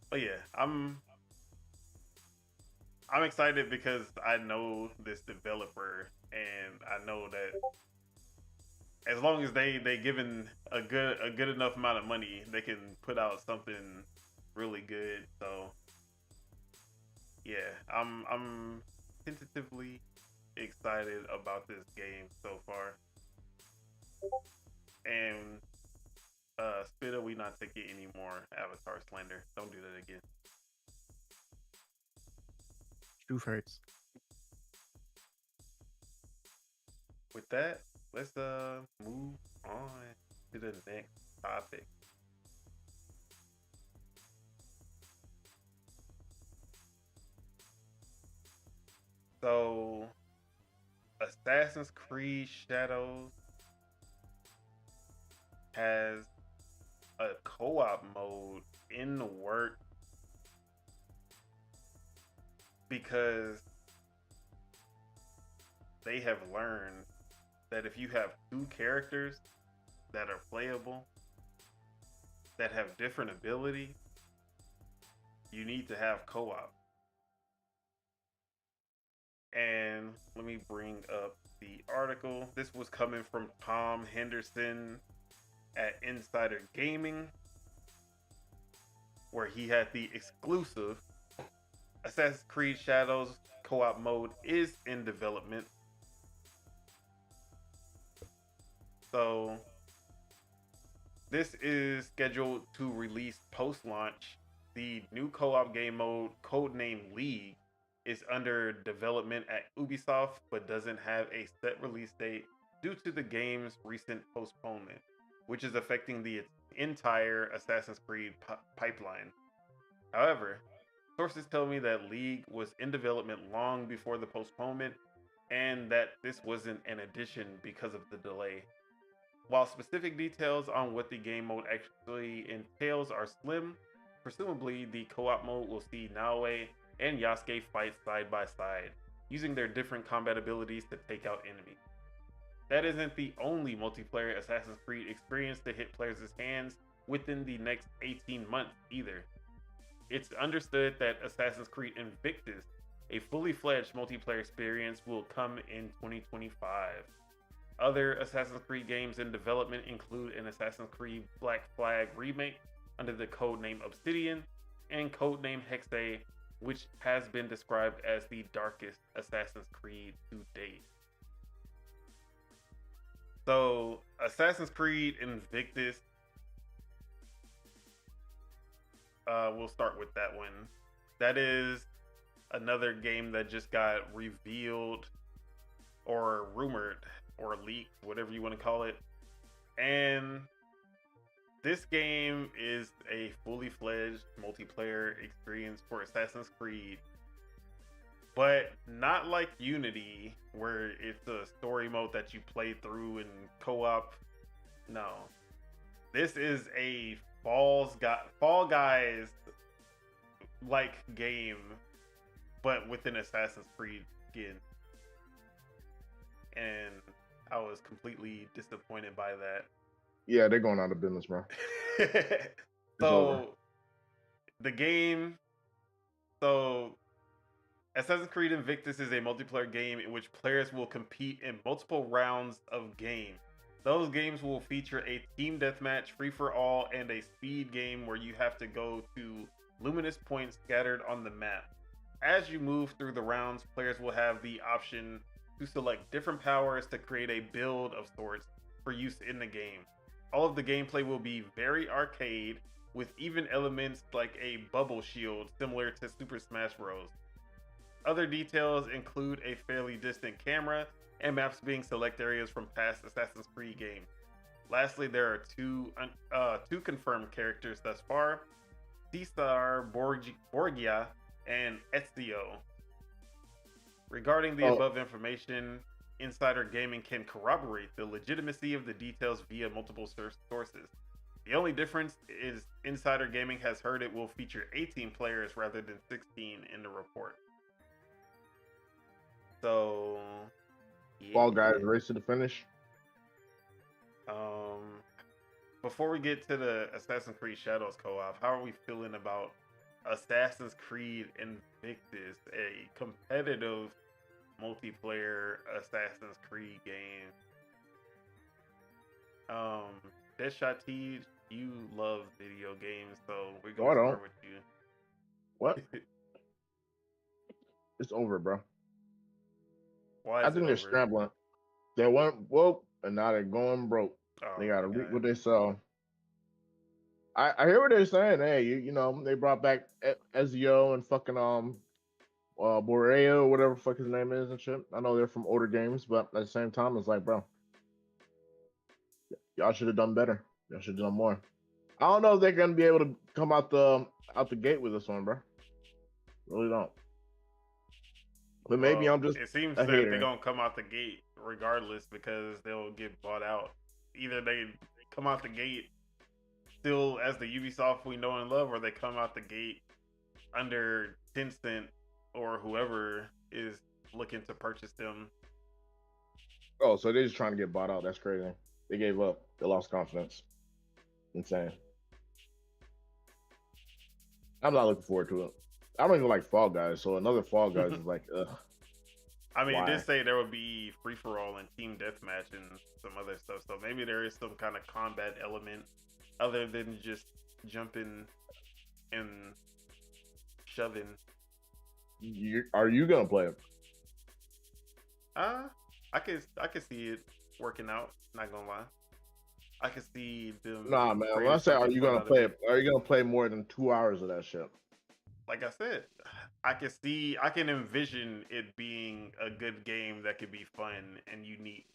But yeah, I'm excited because I know this developer, and I know that as long as they given a good enough amount of money, they can put out something really good. So yeah, I'm tentatively excited about this game so far. And Spitta, we not taking any more Avatar slander. Don't do that again. Truth hurts. With that, let's move on to the next topic. So, Assassin's Creed Shadows has a co-op mode in the work, because they have learned that if you have two characters that are playable, that have different abilities, you need to have co-op. And let me bring up the article. This was coming from Tom Henderson at Insider Gaming, where he had the exclusive Assassin's Creed Shadows co-op mode is in development. So this is scheduled to release post-launch. The new co-op game mode, codenamed League, is under development at Ubisoft, but doesn't have a set release date due to the game's recent postponement, which is affecting the entire Assassin's Creed pipeline. However, sources tell me that League was in development long before the postponement, and that this wasn't an addition because of the delay. While specific details on what the game mode actually entails are slim, presumably the co-op mode will see Naoe and Yasuke fight side by side, using their different combat abilities to take out enemies. That isn't the only multiplayer Assassin's Creed experience to hit players' hands within the next 18 months either. It's understood that Assassin's Creed Invictus A fully fledged multiplayer experience will come in 2025. Other Assassin's Creed games in development include an Assassin's Creed Black Flag remake under the codename Obsidian and codename Hexe, which has been described as the darkest Assassin's Creed to date. So, Assassin's Creed Invictus, we'll start with that one. That is another game that just got revealed or rumored or leaked, whatever you want to call it. And this game is a fully fledged multiplayer experience for Assassin's Creed, but not like Unity, where it's a story mode that you play through and co-op. No, this is a Fall Guys like game, but with an Assassin's Creed skin. And I was completely disappointed by that. Yeah, they're going out of business, bro. So the game, Assassin's Creed Invictus is a multiplayer game in which players will compete in multiple rounds of game. Those games will feature a team deathmatch, free-for-all, and a speed game where you have to go to luminous points scattered on the map. As you move through the rounds, players will have the option to select different powers to create a build of sorts for use in the game. All of the gameplay will be very arcade, with even elements like a bubble shield similar to Super Smash Bros. Other details include a fairly distant camera and maps being select areas from past Assassin's Creed games. Lastly, there are two confirmed characters thus far: Cesar Borgia and Ezio. Regarding the above information, Insider Gaming can corroborate the legitimacy of the details via multiple sources. The only difference is Insider Gaming has heard it will feature 18 players rather than 16 in the report. So, yeah. Fall Guys race to the finish. Before we get to the Assassin's Creed Shadows co-op, how are we feeling about Assassin's Creed Invictus, a competitive multiplayer Assassin's Creed game? Deadshot T, you love video games, so we're going to start with you. What? It's over, bro. Why? I think they're scrambling. They went woke, and now they're going broke. They got to reap what they sell. I hear what they're saying. Hey, you know, they brought back Ezio and fucking Boreo, whatever the fuck his name is and shit. I know they're from older games, but at the same time, it's like, bro, y'all should have done better. Y'all should have done more. I don't know if they're gonna be able to come out the gate with this one, bro. Really don't. But maybe I'm just. It seems that they're gonna come out the gate regardless because they'll get bought out. Either they come out the gate still as the Ubisoft we know and love, or they come out the gate under Tencent or whoever is looking to purchase them. Oh, so they're just trying to get bought out. That's crazy. They gave up. They lost confidence. Insane. I'm not looking forward to it. I don't even like Fall Guys, so another Fall Guys is like, ugh. I mean, it did say there would be free-for-all and team deathmatch and some other stuff, so maybe there is some kind of combat element other than just jumping and shoving. Are you gonna play it? I could see it working out. Not gonna line. I could see them. Nah, man. When I say, are you gonna play it? Are you gonna play more than 2 hours of that shit? Like I said, I can envision it being a good game that could be fun and unique.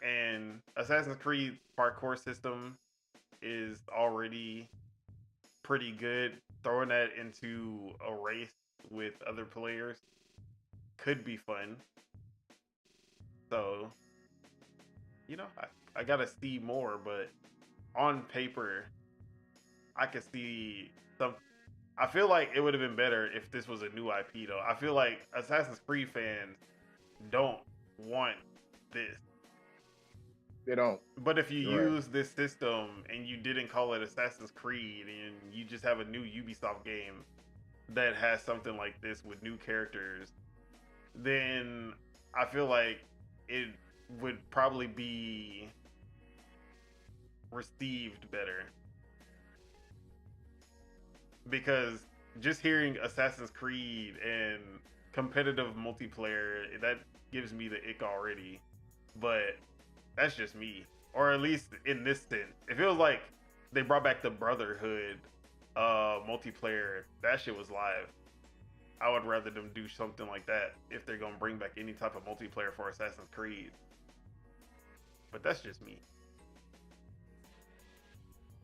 And Assassin's Creed parkour system is already pretty good. Throwing that into a race with other players could be fun. So, you know, I gotta see more, but on paper, I could see some. I feel like it would have been better if this was a new IP, though. I feel like Assassin's Creed fans don't want this. They don't. But if you use this system and you didn't call it Assassin's Creed and you just have a new Ubisoft game, that has something like this with new characters, then I feel like it would probably be received better. Because just hearing Assassin's Creed and competitive multiplayer, that gives me the ick already. But that's just me. Or at least in this sense. It feels like they brought back the Brotherhood multiplayer. That shit was live. I would rather them do something like that if they're gonna bring back any type of multiplayer for Assassin's Creed. But that's just me.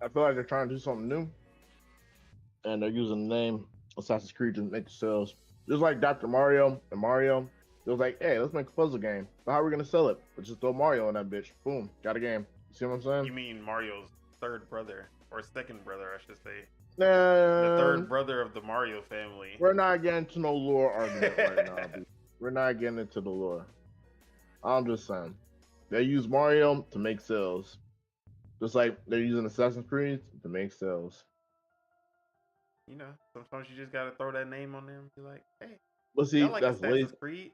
I feel like they're trying to do something new, and they're using the name Assassin's Creed to make the sales. Just like Dr. Mario and Mario, it was like, hey, let's make a puzzle game. But how are we gonna sell it? Let's just throw Mario in that bitch. Boom, got a game. You see what I'm saying? You mean Mario's third brother, or second brother, I should say. The The third brother of the Mario family. We're not getting into no lore argument right now, dude. We're not getting into the lore. I'm just saying. They use Mario to make sales. Just like they're using Assassin's Creed to make sales. You know, sometimes you just gotta throw that name on there and be like, hey, But see, y'all like that's Assassin's lazy. Creed?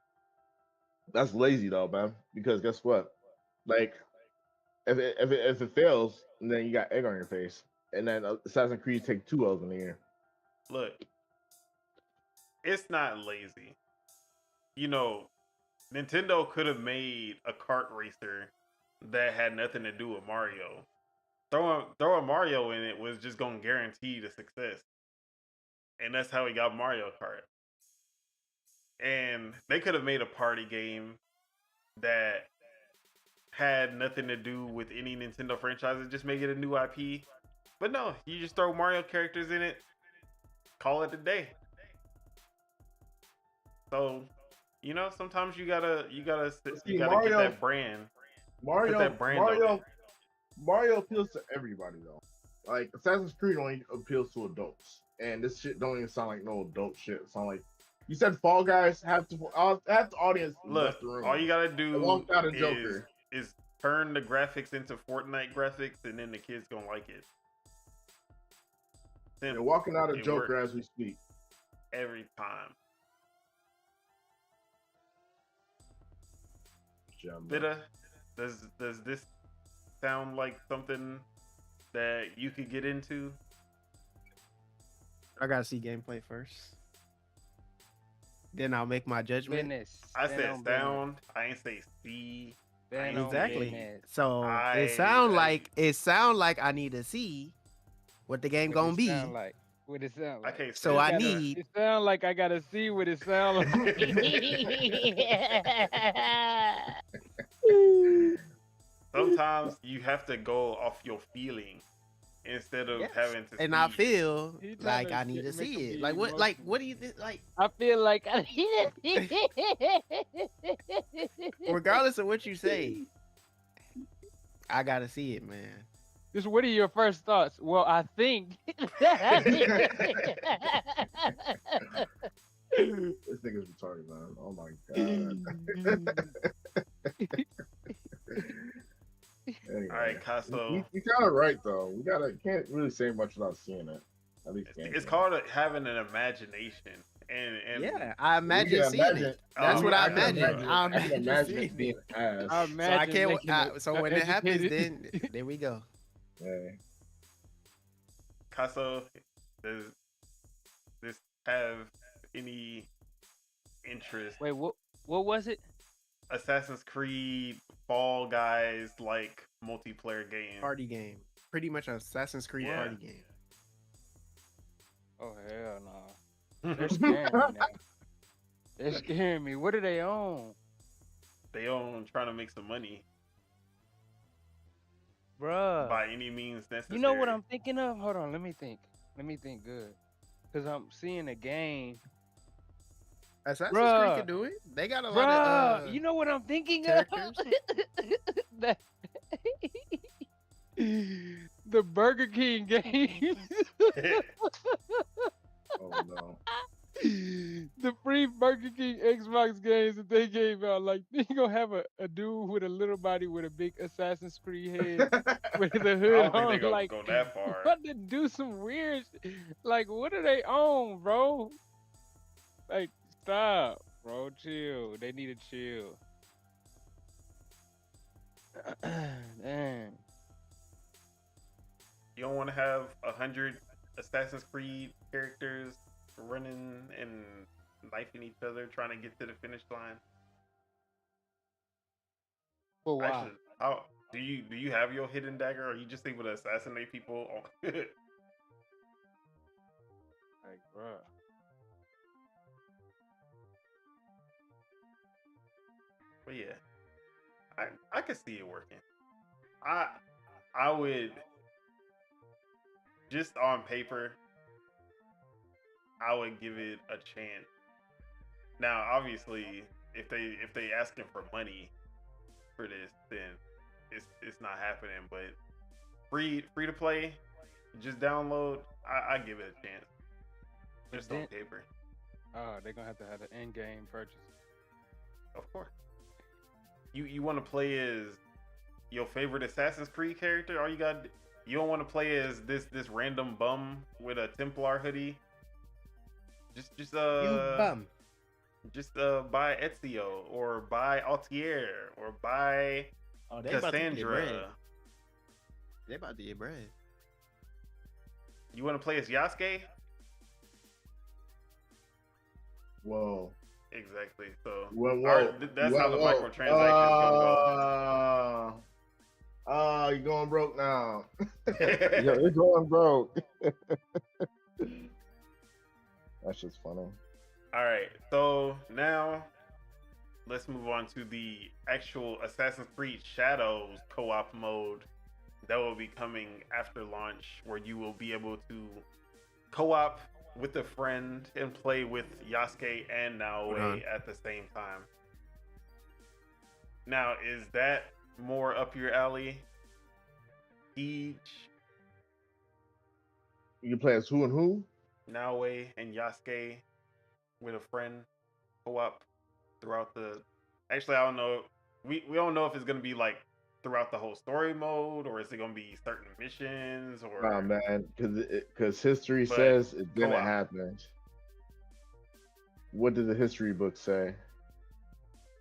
That's lazy though, man. Because guess what? Like, if it fails, then you got egg on your face. And then Assassin's Creed take 2 L's in the year. Look, it's not lazy. You know, Nintendo could have made a kart racer that had nothing to do with Mario. Throwing Mario in it was just gonna guarantee the success. And that's how he got Mario Kart. And they could have made a party game that had nothing to do with any Nintendo franchise and just make it a new IP. But no, you just throw Mario characters in it, call it a day. So, you know, sometimes you gotta See, get Mario- that brand. Mario, that brand on Mario appeals to everybody though. Like Assassin's Creed only appeals to adults, and this shit don't even sound like no adult shit. It sound like you said Fall Guys half the audience Look, left the room. all you gotta They do walked out of Joker. is turn the graphics into Fortnite graphics, and then the kids gonna like it. They're walking out of It Joker works as we speak. every time. Gem, Bitta, does this sound like something that you could get into? I gotta see gameplay first. Then I'll make my judgment. Business. I Stand said on sound. I ain't say see. Stand on Exactly. business. So I- it sound like I need to see what the game What gonna it be. sound like? What it sound I like? can't. So say I that. need- It sound like I gotta see what it sound like. Sometimes you have to go off your feeling instead of Yes. having to. And I see. feel He tryna like I need get- to make see him it. be Like what? Like what do you think? Like I feel like I regardless of what you say, I gotta see it, man. Just what are your first thoughts? Well, I think. This nigga's retarded, man. Oh my god. Anyway, All right, Casso. you kind of right though. Can't really say much without seeing it. At least It's called having an imagination, and Yeah, I imagine seeing it. That's Oh, what I I can imagine. I I can imagine imagine seeing it being it. ass. I So I imagine can't. making it So when it happens, educated. then there we go. Hey. Casso, does this have any interest? Wait, what was it? Assassin's Creed, Fall Guys, like multiplayer game. Party game, pretty much an Assassin's Creed Yeah. party game. Oh hell no! They're scaring me now. They're scaring me. What are they on, They own trying to make some money bruh? by any means necessary. You know what I'm thinking of? Hold on, let me think. Let me think good. Cause I'm seeing a game. Assassin's Creed Bruh. can do it. They got a Bruh, lot of. you know what I'm thinking characters? of? That- the Burger King game. Oh no. The free Burger King Xbox games that they gave out, like they gonna have a dude with with a little body with a big Assassin's Creed head with the I hood don't think they're on. gonna Like, go that far. what to do some weird? Like, what are they on, bro? Like, stop, bro. Chill. They need to chill. Damn. You don't want to have 100 Assassin's Creed characters running and knifing each other, trying to get to the finish line. But why? Actually, how do you have your hidden dagger, or you just able to assassinate people? Like, bro. But yeah, I could see it working. I would, just on paper, I would give it a chance. Now, obviously, if they asking for money for this, then it's not happening. But free to play, just download. I give it a chance. Just on paper, Oh, they're gonna have to have an in-game purchase. of course. You want to play as your favorite Assassin's Creed character? You don't want to play as this random bum with a Templar hoodie. Just You bum. just buy Ezio or buy Altair or buy Oh, they about to get bread. Cassandra. They about to get bread. You want to play as Yasuke? Whoa. Exactly. So Whoa. that's how the microtransactions gonna go. You're going broke now. Yeah. You're going broke. That's just funny. All right. So now let's move on to the actual Assassin's Creed Shadows co-op mode that will be coming after launch, where you will be able to co-op with a friend and play with Yasuke and Naoe at the same time. Now, is that more up your alley? Each You play as who and who? Naoe and Yasuke with a friend co-op throughout the. Actually, I don't know. We don't know if it's gonna be like throughout the whole story mode, or is it gonna be certain missions, or Nah, man, because history But says it didn't co-op. happen. What did the history book say?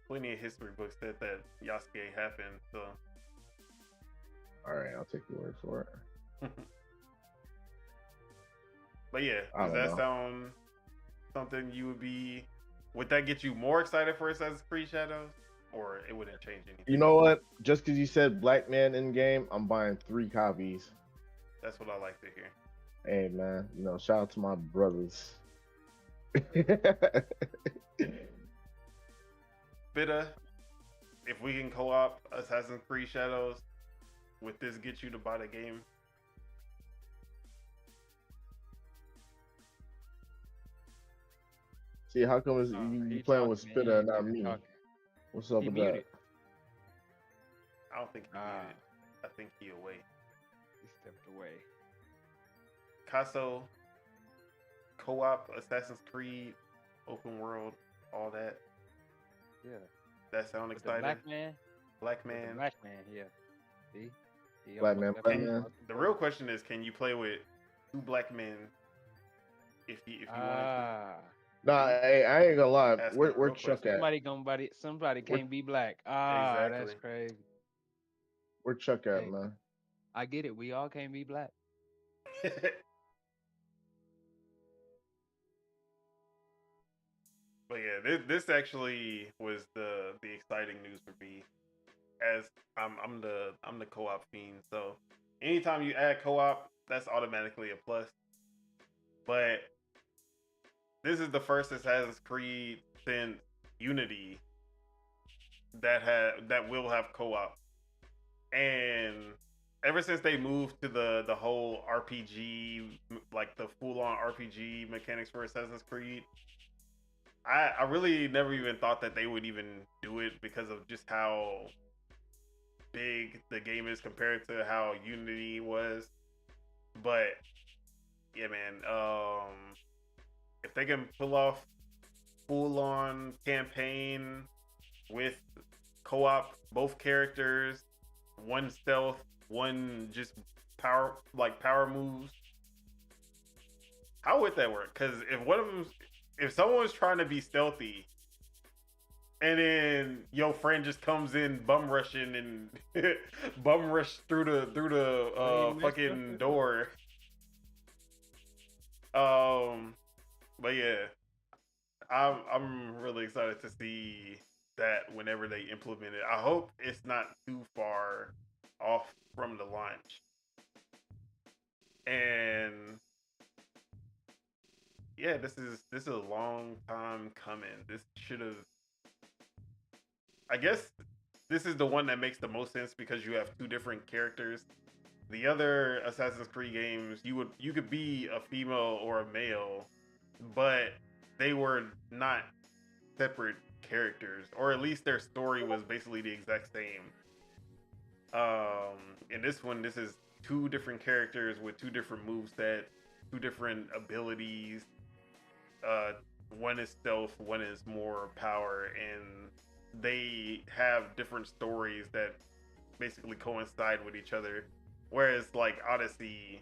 plenty of history books said that Yasuke happened. So All right, I'll take your word for it. but yeah, I does don't that know. sound something you would be? Would that get you more excited for Assassin's Creed Shadows, or it wouldn't change anything? You know what? Just because you said black man in game, I'm buying 3 copies. That's what I like to hear. Hey man, shout out to my brothers. Bitta, if we can co-op Assassin's Creed Shadows, would this get you to buy the game? See, how come you He playing with talking, Spitter and he not ain't me? talking. What's up He with muted. I don't think he Ah. did. I think he away. He stepped away. Casso, co-op Assassin's Creed, open world, all that. Yeah. That sound With the exciting. black man. Black With the man. black man. Yeah. See. He Black almost man, left black me. man? The real question is, can you play with 2 black men if you wanted Ah. Nah, hey, I ain't gonna lie. Asking Where a real Chuck question. at? Somebody What- can't be black. Ah, that's Exactly. crazy. Where Chuck at, Hey. man? I get it. We all can't be black. to? But yeah, this actually was the exciting news for me, as I'm the co-op fiend. So anytime you add co-op, that's automatically a plus. But this is the first Assassin's Creed since Unity that will have co-op, and ever since they moved to the whole RPG, like the full-on RPG mechanics for Assassin's Creed, I really never even thought that they would even do it, because of just how big the game is compared to how Unity was. But yeah, man, if they can pull off full-on campaign with co-op, both characters, one stealth, one just power moves. How would that work? Because if someone's trying to be stealthy, and then your friend just comes in bum rushing and bum rush through the fucking door. But yeah, I'm really excited to see that whenever they implement it. I hope it's not too far off from the launch. And yeah, this is a long time coming. This should have. I guess this is the one that makes the most sense because you have two different characters. The other Assassin's Creed games, you could be a female or a male, but they were not separate characters, or at least their story was basically the exact same. In this one, this is two different characters with two different movesets, two different abilities. One is stealth, one is more power, and they have different stories that basically coincide with each other. Whereas like Odyssey,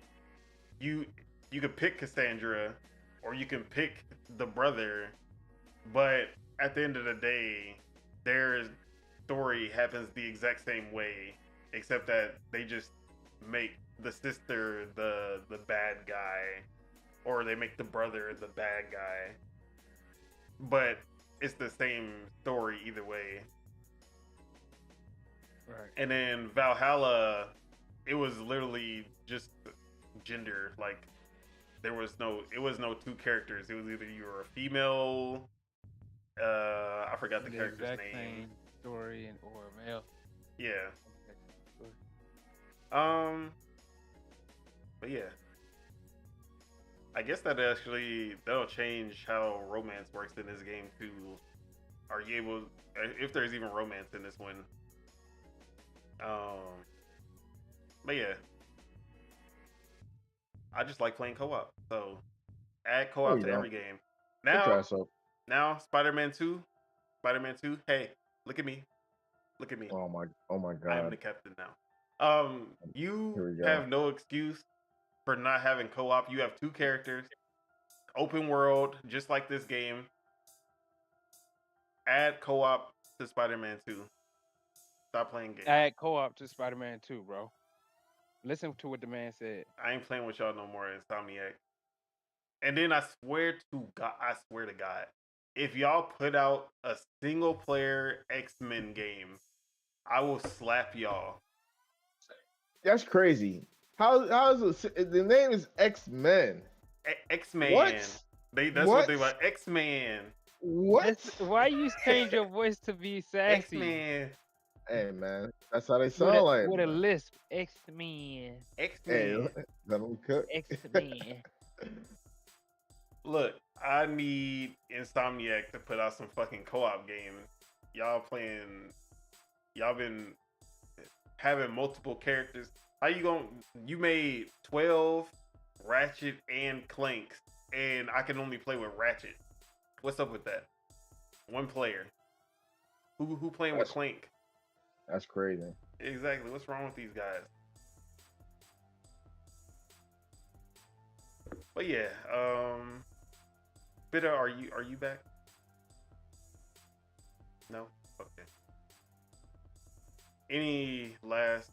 you could pick Cassandra or you can pick the brother, but at the end of the day, their story happens the exact same way, except that they just make the sister the bad guy, or they make the brother the bad guy. But it's the same story either way. Right. And then Valhalla, it was literally just gender. Like it was no two characters. It was either you were a female. I forgot the character's exact name. Same story or a male. Yeah. But yeah. I guess that'll change how romance works in this game too. Are you able, if there's even romance in this one? But yeah, I just like playing co-op. So add co-op to every game. Now Spider-Man 2. Hey, look at me. Oh my god. I'm the captain now. You have no excuse for not having co-op. You have two characters, open world, just like this game. Add co-op to Spider-Man 2. Stop playing games. Add co-op to Spider-Man 2, bro. Listen to what the man said. I ain't playing with y'all no more, Insomniac. And then I swear to God, if y'all put out a single player X-Men game, I will slap y'all. That's crazy. How is it? The name is X-Men. X-Man. What? That's what they want. X-Man. What? Why you change your voice to be sassy? X-Man. Hey man, that's how they sound like. With a lisp, X-Men. X-Men. Hey, let them cook. X-Men. Look, I need Insomniac to put out some fucking co-op game. Y'all been having multiple characters. You made 12 Ratchet and Clanks, and I can only play with Ratchet. What's up with that? One player. Who playing with Clank? That's crazy. Exactly. What's wrong with these guys? But yeah, Bitter, are you back? No? Okay. Any last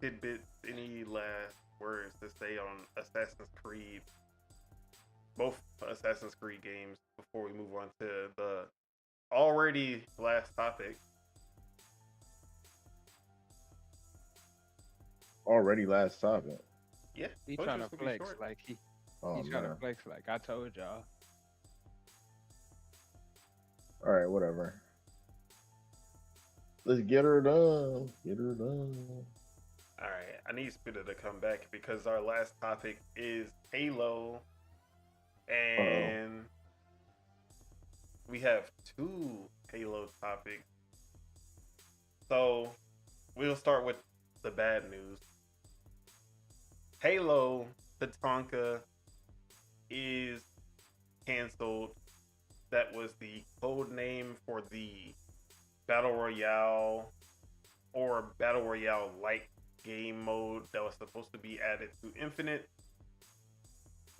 tidbits, any last words to say on Assassin's Creed? Both Assassin's Creed games before we move on to the already last topic. Already last topic. Yeah. He trying to flex like he's trying to flex like I told y'all. All right, whatever. Let's get her done. Get her done. All right, I need Spitter to come back because our last topic is Halo, and we have two Halo topics. So we'll start with the bad news. Halo Tatanka is canceled. That was the code name for the battle royale or battle royale like game mode that was supposed to be added to Infinite.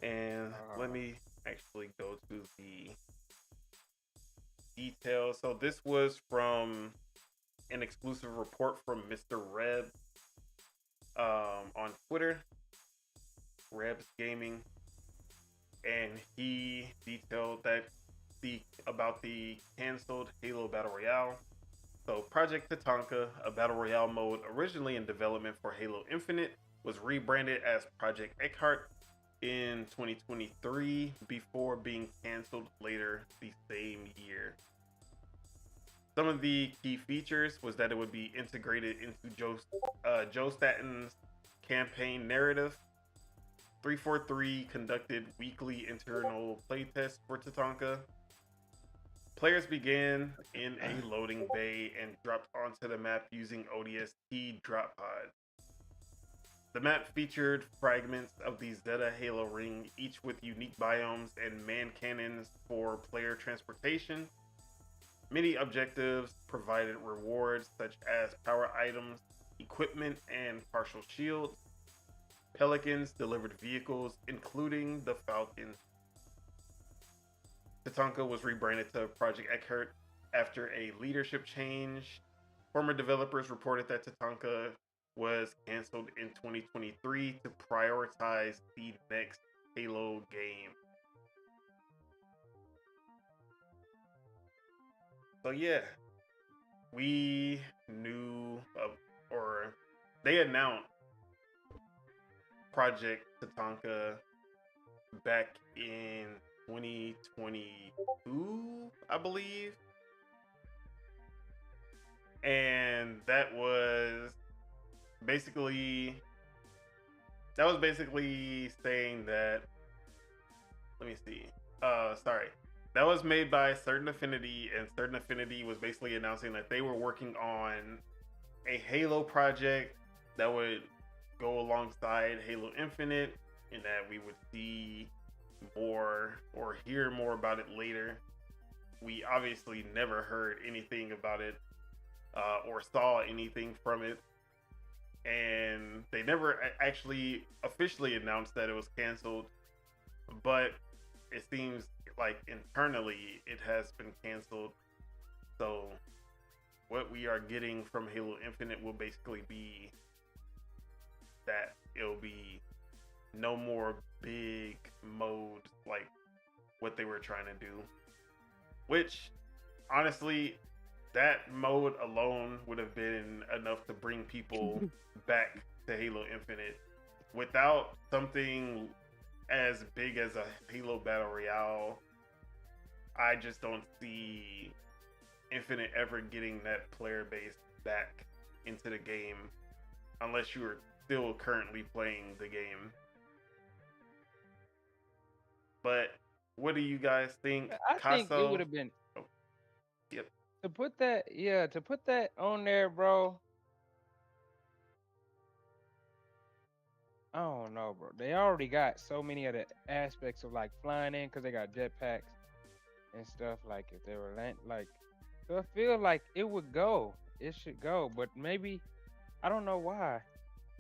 And let me actually go to the details. So this was from an exclusive report from Mr. Reb on Twitter, Reb's Gaming, and he detailed that about the canceled Halo Battle Royale. So Project Tatanka, a Battle Royale mode originally in development for Halo Infinite, was rebranded as Project Eckhart in 2023 before being canceled later the same year. Some of the key features was that it would be integrated into Joe Staten's campaign narrative. 343 conducted weekly internal playtests for Tatanka. Players began in a loading bay and dropped onto the map using ODST drop pods. The map featured fragments of the Zeta Halo ring, each with unique biomes and man cannons for player transportation. Many objectives provided rewards such as power items, equipment, and partial shields. Pelicans delivered vehicles, including the Falcon. Tatanka was rebranded to Project Eckhart after a leadership change. Former developers reported that Tatanka was canceled in 2023 to prioritize the next Halo game. So yeah, we knew or they announced Project Tatanka back in 2022, I believe. And that was basically saying that, let me see. That was made by Certain Affinity, and Certain Affinity was basically announcing that they were working on a Halo project that would go alongside Halo Infinite, and that we would see more or hear more about it later. We obviously never heard anything about it or saw anything from it, and they never actually officially announced that it was canceled, but it seems like internally it has been canceled. So what we are getting from Halo Infinite will basically be that it'll be no more big modes like what they were trying to do, which honestly, that mode alone would have been enough to bring people back to Halo Infinite. Without something as big as a Halo Battle Royale, I just don't see Infinite ever getting that player base back into the game unless you are still currently playing the game. But what do you guys think? I think it would have been. Oh, yep. To put that on there, bro. I don't know, bro. They already got so many of the aspects of like flying in because they got jetpacks and stuff. Like if they were so I feel like it would go. It should go, but maybe I don't know why.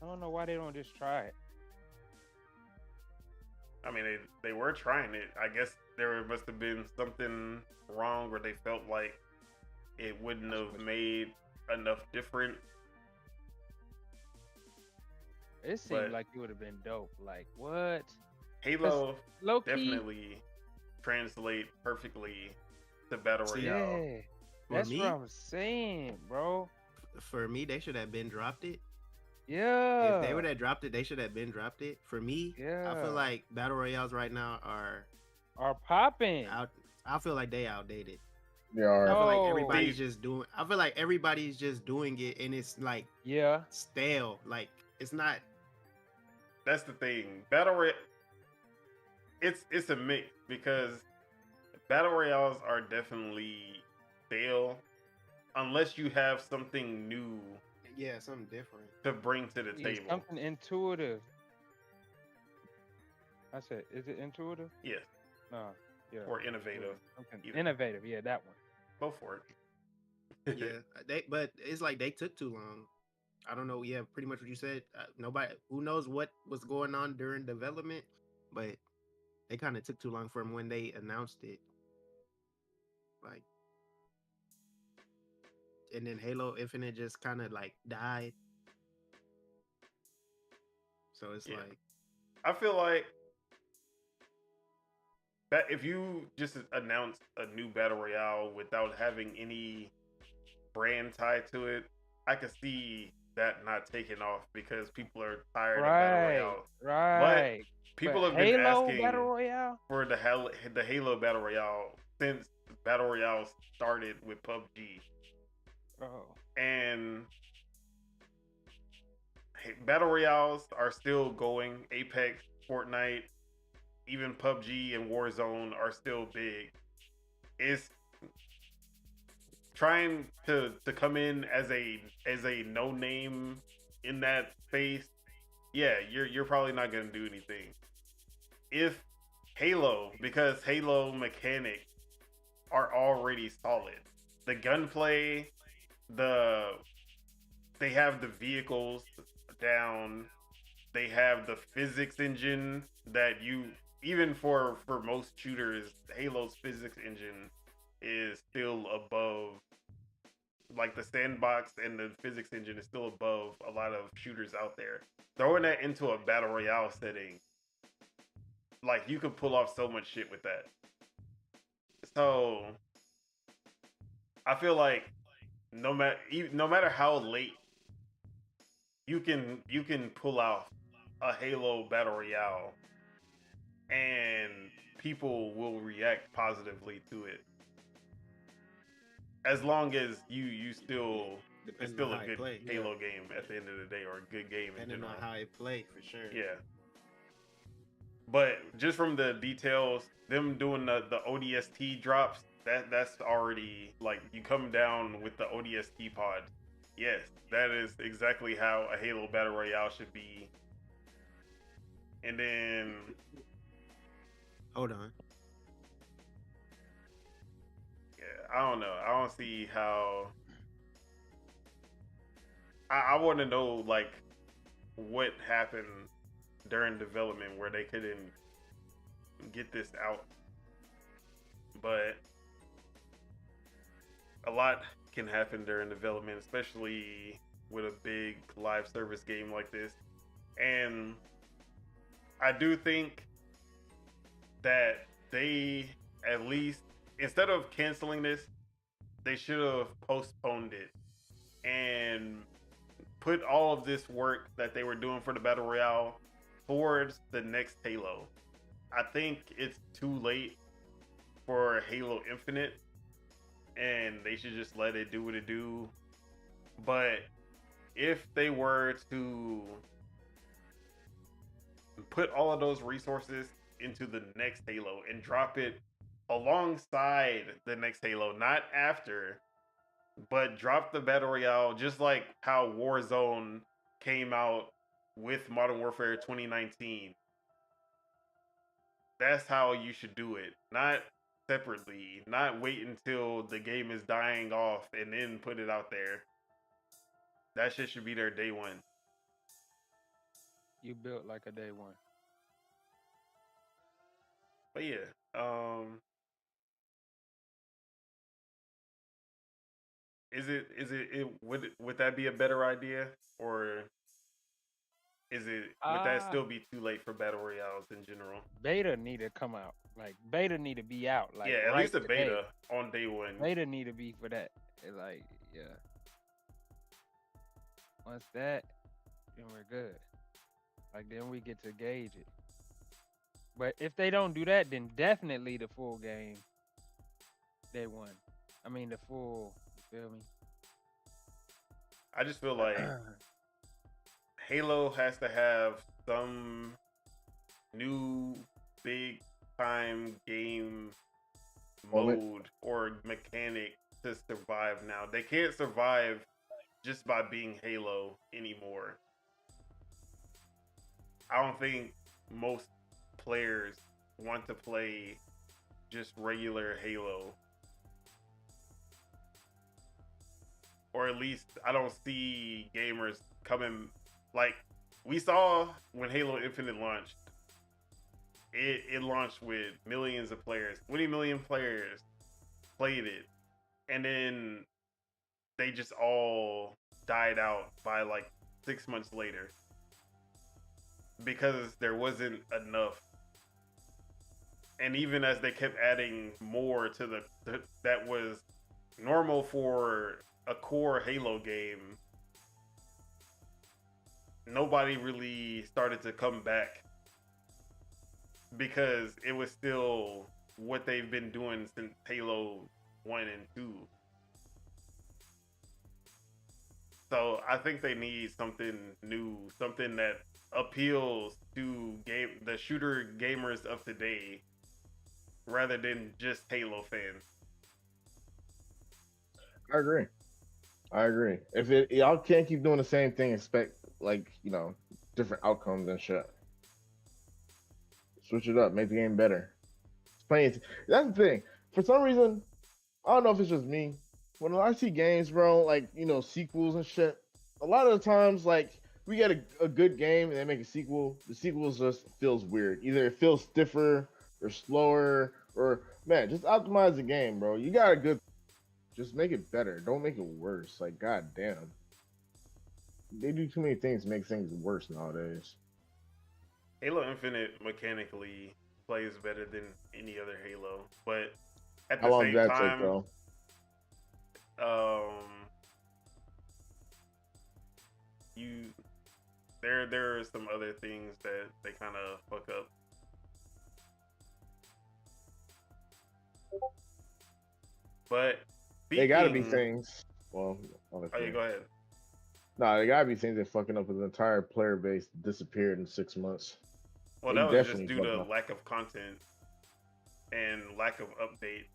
I don't know why they don't just try it. I mean, they were trying it. I guess there must have been something wrong where they felt like it wouldn't have made enough difference. It seemed like it would have been dope. Like what? Halo definitely translate perfectly to Battle Royale. Yeah, that's what I'm saying, bro. For me, they should have been dropped it. Yeah. If they would have dropped it, they should have been dropped it. For me, I feel like Battle Royales right now are popping. I feel like they outdated. They are. I feel like everybody's just doing. I feel like everybody's just doing it, and it's like stale. Like it's not. That's the thing. Battle Royale. It's a mix because Battle Royales are definitely stale unless you have something new. Yeah, something different to bring to the table. Something intuitive. I said, is it intuitive? Yes. No. Yeah. Or innovative. Something innovative. Yeah, that one. Go for it. Yeah, but it's like they took too long. I don't know. Yeah, pretty much what you said. Nobody who knows what was going on during development, but they kind of took too long from when they announced it. Like, and then Halo Infinite just kind of like died. So it's Yeah. like, I feel like that if you just announce a new battle royale without having any brand tied to it, I could see that not taking off because people are tired of battle Right, royale. But right. people But have been Halo asking Battle Royale? for the Halo battle royale since battle royale started with PUBG, Oh. and battle royales are still going. Apex, Fortnite, even PUBG and Warzone are still big. It's trying to come in as a no name in that space. Yeah, you're probably not gonna do anything. If Halo, because Halo mechanics are already solid. The gunplay, the they have the vehicles down. They have the physics engine that you even for most shooters, Halo's physics engine is still above like the sandbox and the physics engine is still above a lot of shooters out there. Throwing that into a battle royale setting, like you could pull off so much shit with that. So I feel like no matter how late you can pull off a Halo battle royale and people will react positively to it as long as you still it's depending on still a how it good play. Yeah, Halo game at the end of the day or a good game in depending general. on how it play for sure. Yeah. But just from the details, them doing the ODST drops, that's already like you come down with the ODST pod. Yes, that is exactly how a Halo Battle Royale should be. And then Hold on. yeah, I don't know. I don't see how I want to know like what happened during development where they couldn't get this out. But a lot can happen during development, especially with a big live service game like this. And I do think that they at least, instead of canceling this, they should have postponed it and put all of this work that they were doing for the Battle Royale towards the next Halo. I think it's too late for Halo Infinite and they should just let it do what it do. But if they were to put all of those resources into the next Halo and drop it alongside the next Halo, not after, but drop the Battle Royale just like how Warzone came out with Modern Warfare 2019. That's how you should do it. Not separately, not wait until the game is dying off and then put it out there. That shit should be there day one. You built like a day one. But yeah, would that be a better idea, or would that Ah, still be too late for battle royales in general? beta need to come out. Like beta need to be out. Like Yeah, at right least a today. beta on day one. Beta need to be for that. It's like, yeah. Once that, then we're good. Like then we get to gauge it. But if they don't do that, then definitely the full game. Day one. I mean the full. You feel me? I just feel like Halo has to have some new big time game mode or mechanic to survive now. They can't survive just by being Halo anymore. I don't think most players want to play just regular Halo. or at least I don't see gamers coming like we saw when Halo Infinite launched. It launched with millions of players, 20 million players played it, and then they just all died out by like 6 months later because there wasn't enough. And even as they kept adding more to the that was normal for a core Halo game, nobody really started to come back because it was still what they've been doing since Halo 1 and 2. So I think they need something new, something that appeals to the shooter gamers of today rather than just Halo fans. I agree. If y'all can't keep doing the same thing, expect like, you know, different outcomes and shit. Switch it up, make the game better. That's the thing. For some reason, I don't know if it's just me. When I see games, bro, like, you know, sequels and shit, a lot of the times, like, we get a good game and they make a sequel. The sequel just feels weird. Either it feels stiffer or slower, or man, just optimize the game, bro. You got a good, just make it better. Don't make it worse. Like, goddamn, they do too many things to make things worse nowadays. Halo Infinite mechanically plays better than any other Halo, but at How the long same did that time, take, though? There are some other things that they kind of fuck up. But They gotta be things. Well, oh yeah, go ahead. No, they gotta be things that fucking up. The entire player base disappeared in 6 months. Well, They that was just definitely due fucked to up. lack of content and lack of update.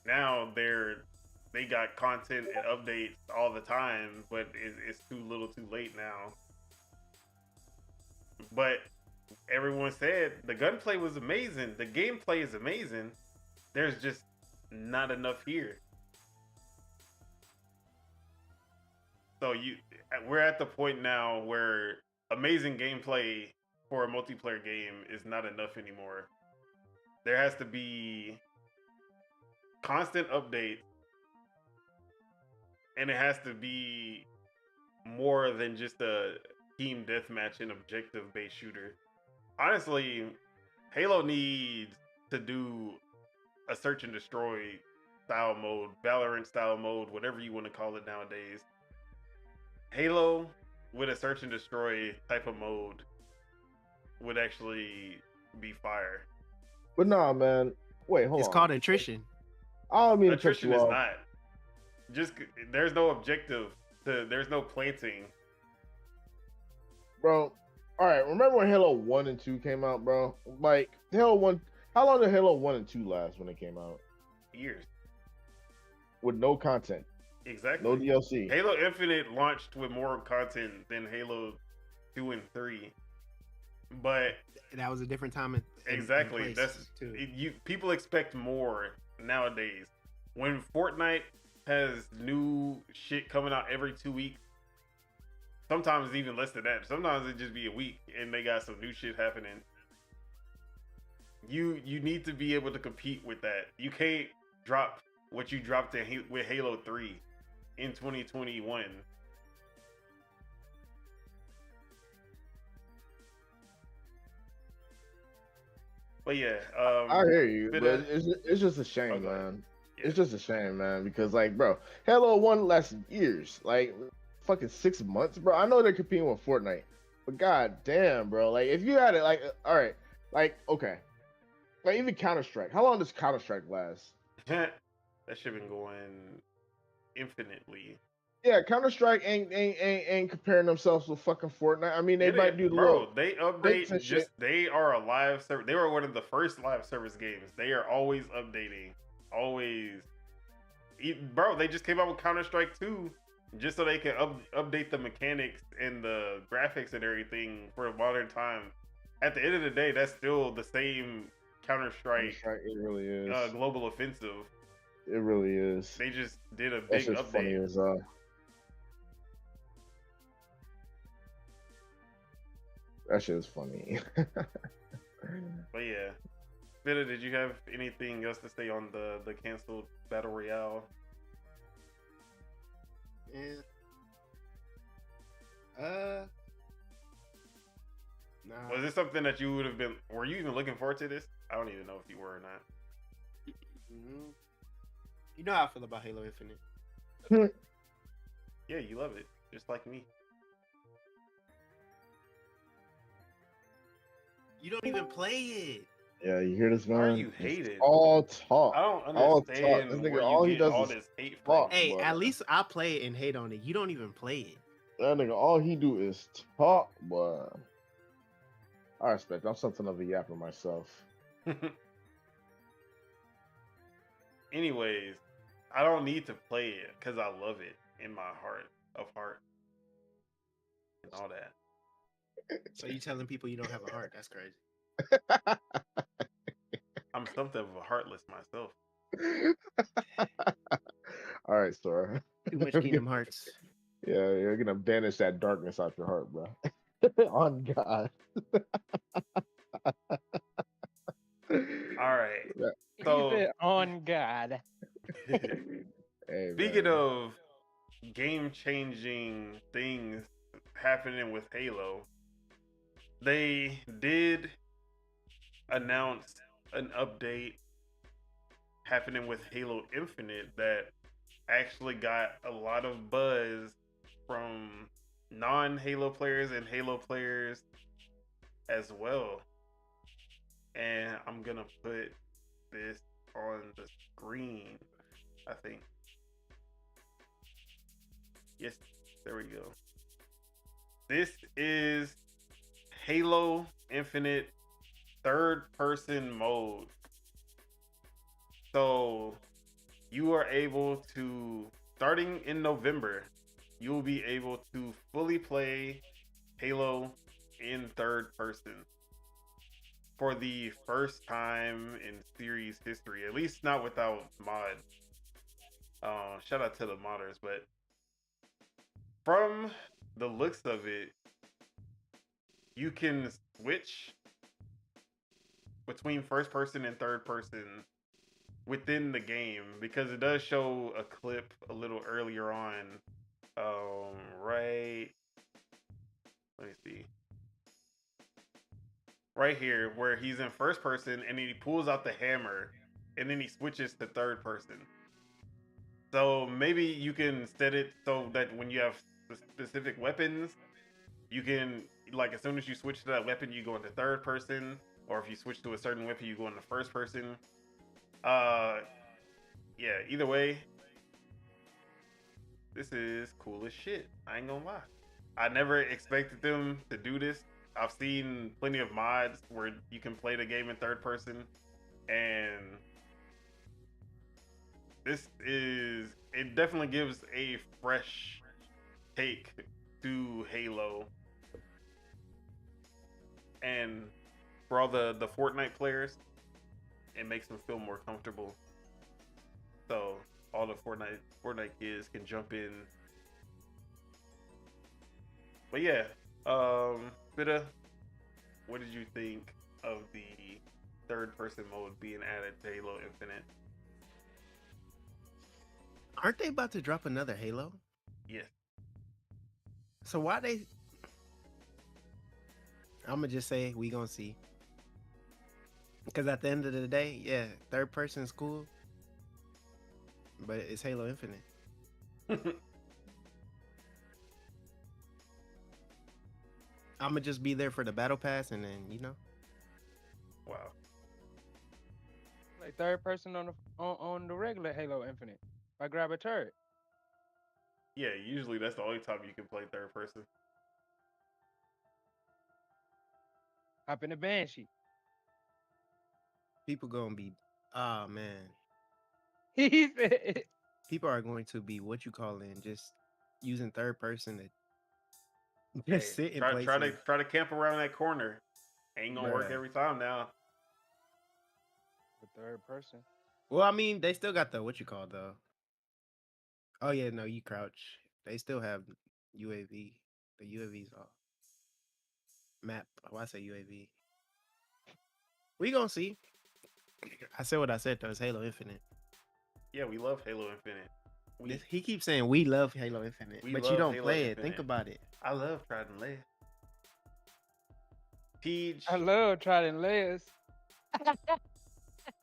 Now they got content and updates all the time, but it's too little, too late now. But everyone said the gunplay was amazing, the gameplay is amazing. There's just not enough here. So we're at the point now where amazing gameplay for a multiplayer game is not enough anymore. There has to be constant updates, and it has to be more than just a team deathmatch and objective-based shooter. Honestly, Halo needs to do a search and destroy style mode, Valorant style mode, whatever you want to call it nowadays. Halo with a search and destroy type of mode would actually be fire. But nah, man. Wait, hold on. It's called attrition. I don't mean Attrition to is cut you off. not. Just there's no objective. There's no planting. Bro. All right, remember when Halo 1 and 2 came out, bro? Like, Halo 1, how long did Halo 1 and 2 last when they came out? Years. With no content. Exactly. No DLC. Halo Infinite launched with more content than Halo 2 and 3. But That was a different time. exactly. And That's too. people expect more nowadays. When Fortnite has new shit coming out every 2 weeks, sometimes even less than that. Sometimes it just be a week and they got some new shit happening. You need to be able to compete with that. You can't drop what you dropped with Halo 3 in 2021. But yeah, I hear you, but, but it's just a shame, okay. man. Yeah. It's just a shame, man, because like, bro, Halo 1 lasted years, like fucking 6 months, bro. I know they're competing with Fortnite, but god damn, bro, like if you had it, like, all right, like okay, like even Counter-Strike. How long does Counter-Strike last? that shit been going infinitely. Yeah, Counter-Strike ain't comparing themselves with fucking Fortnite. I mean, they might do the bro. little They breaks update. and shit. They are a live service. They were one of the first live service games. They are always updating. Always, bro. They just came out with Counter-Strike 2 just so they can update the mechanics and the graphics and everything for a modern time. At the end of the day, that's still the same Counter-Strike. It really is. Global offensive. It really is. They just did a That big shit's funny update. as that shit is funny. But yeah. Vita, did you have anything else to say on the canceled Battle Royale? Yeah. Nah. Was this something that you would have been? Were you even looking forward to this? I don't even know if you were or not. Mhm. You know how I feel about Halo Infinite. Yeah, you love it, just like me. You don't even play it. Yeah, you hear this, man? Why are you It's hating? all talk. I don't All talk. understand This nigga, where all you he get does all is this hate talk. from. Hey, Boy. at least I play it and hate on it. You don't even play it. That nigga, all he do is talk, boy. I respect. I'm something of a yapper myself. Anyways, I don't need to play it because I love it in my heart of heart and all that. So you telling people you don't have a heart? That's crazy. I'm something of a heartless myself. All right, Sora. Too much Kingdom Hearts. Yeah, you're gonna banish that darkness out your heart, bro. On God. All right. He So said, "On God." Hey, speaking man. of game-changing things happening with Halo, they did announce an update happening with Halo Infinite that actually got a lot of buzz from non-Halo players and Halo players as well. And I'm gonna put this on the screen, I think. Yes, there we go. This is Halo Infinite third person mode. So you are able to, starting in November, you'll be able to fully play Halo in third person for the first time in series history, at least not without mods. Shout out to the modders, but from the looks of it, you can switch between first person and third person within the game, because it does show a clip a little earlier on. Right, let me see. Right here, where he's in first person and then he pulls out the hammer and then he switches to third person. So maybe you can set it so that when you have specific weapons, you can, like, as soon as you switch to that weapon, you go into third person, or if you switch to a certain weapon, you go into first person. Yeah, either way, this is cool as shit. I ain't gonna lie. I never expected them to do this. I've seen plenty of mods where you can play the game in third person, and it definitely gives a fresh take to Halo. And for all the Fortnite players, it makes them feel more comfortable. So all the Fortnite kids can jump in. But yeah, Bita, what did you think of the third person mode being added to Halo Infinite? Aren't they about to drop another Halo? Yes. So why they? I'm gonna just say we gonna see. Because at the end of the day, yeah, third person is cool, but it's Halo Infinite. I'm gonna just be there for the battle pass, and then Wow. Like third person on the regular Halo Infinite. If I grab a turret. Yeah, usually that's the only time you can play third person. Hop in the Banshee. people gonna be, oh man, He said, people are going to be what you call in just using third person to Hey, just sit in try places. to camp around that corner. Ain't gonna work Bruh. every time now. the third person. Well, I mean, they still got the what you call though. Oh yeah, no, you crouch. They still have UAV. The UAV's off. Map. Why I say UAV? We gonna see. I said what I said though. It's Halo Infinite. Yeah, we love Halo Infinite. He keeps saying we love Halo Infinite, We but you love don't Halo play it. Infinite. Think about it. I love Trident Leia. Tej. I love Trident Layers.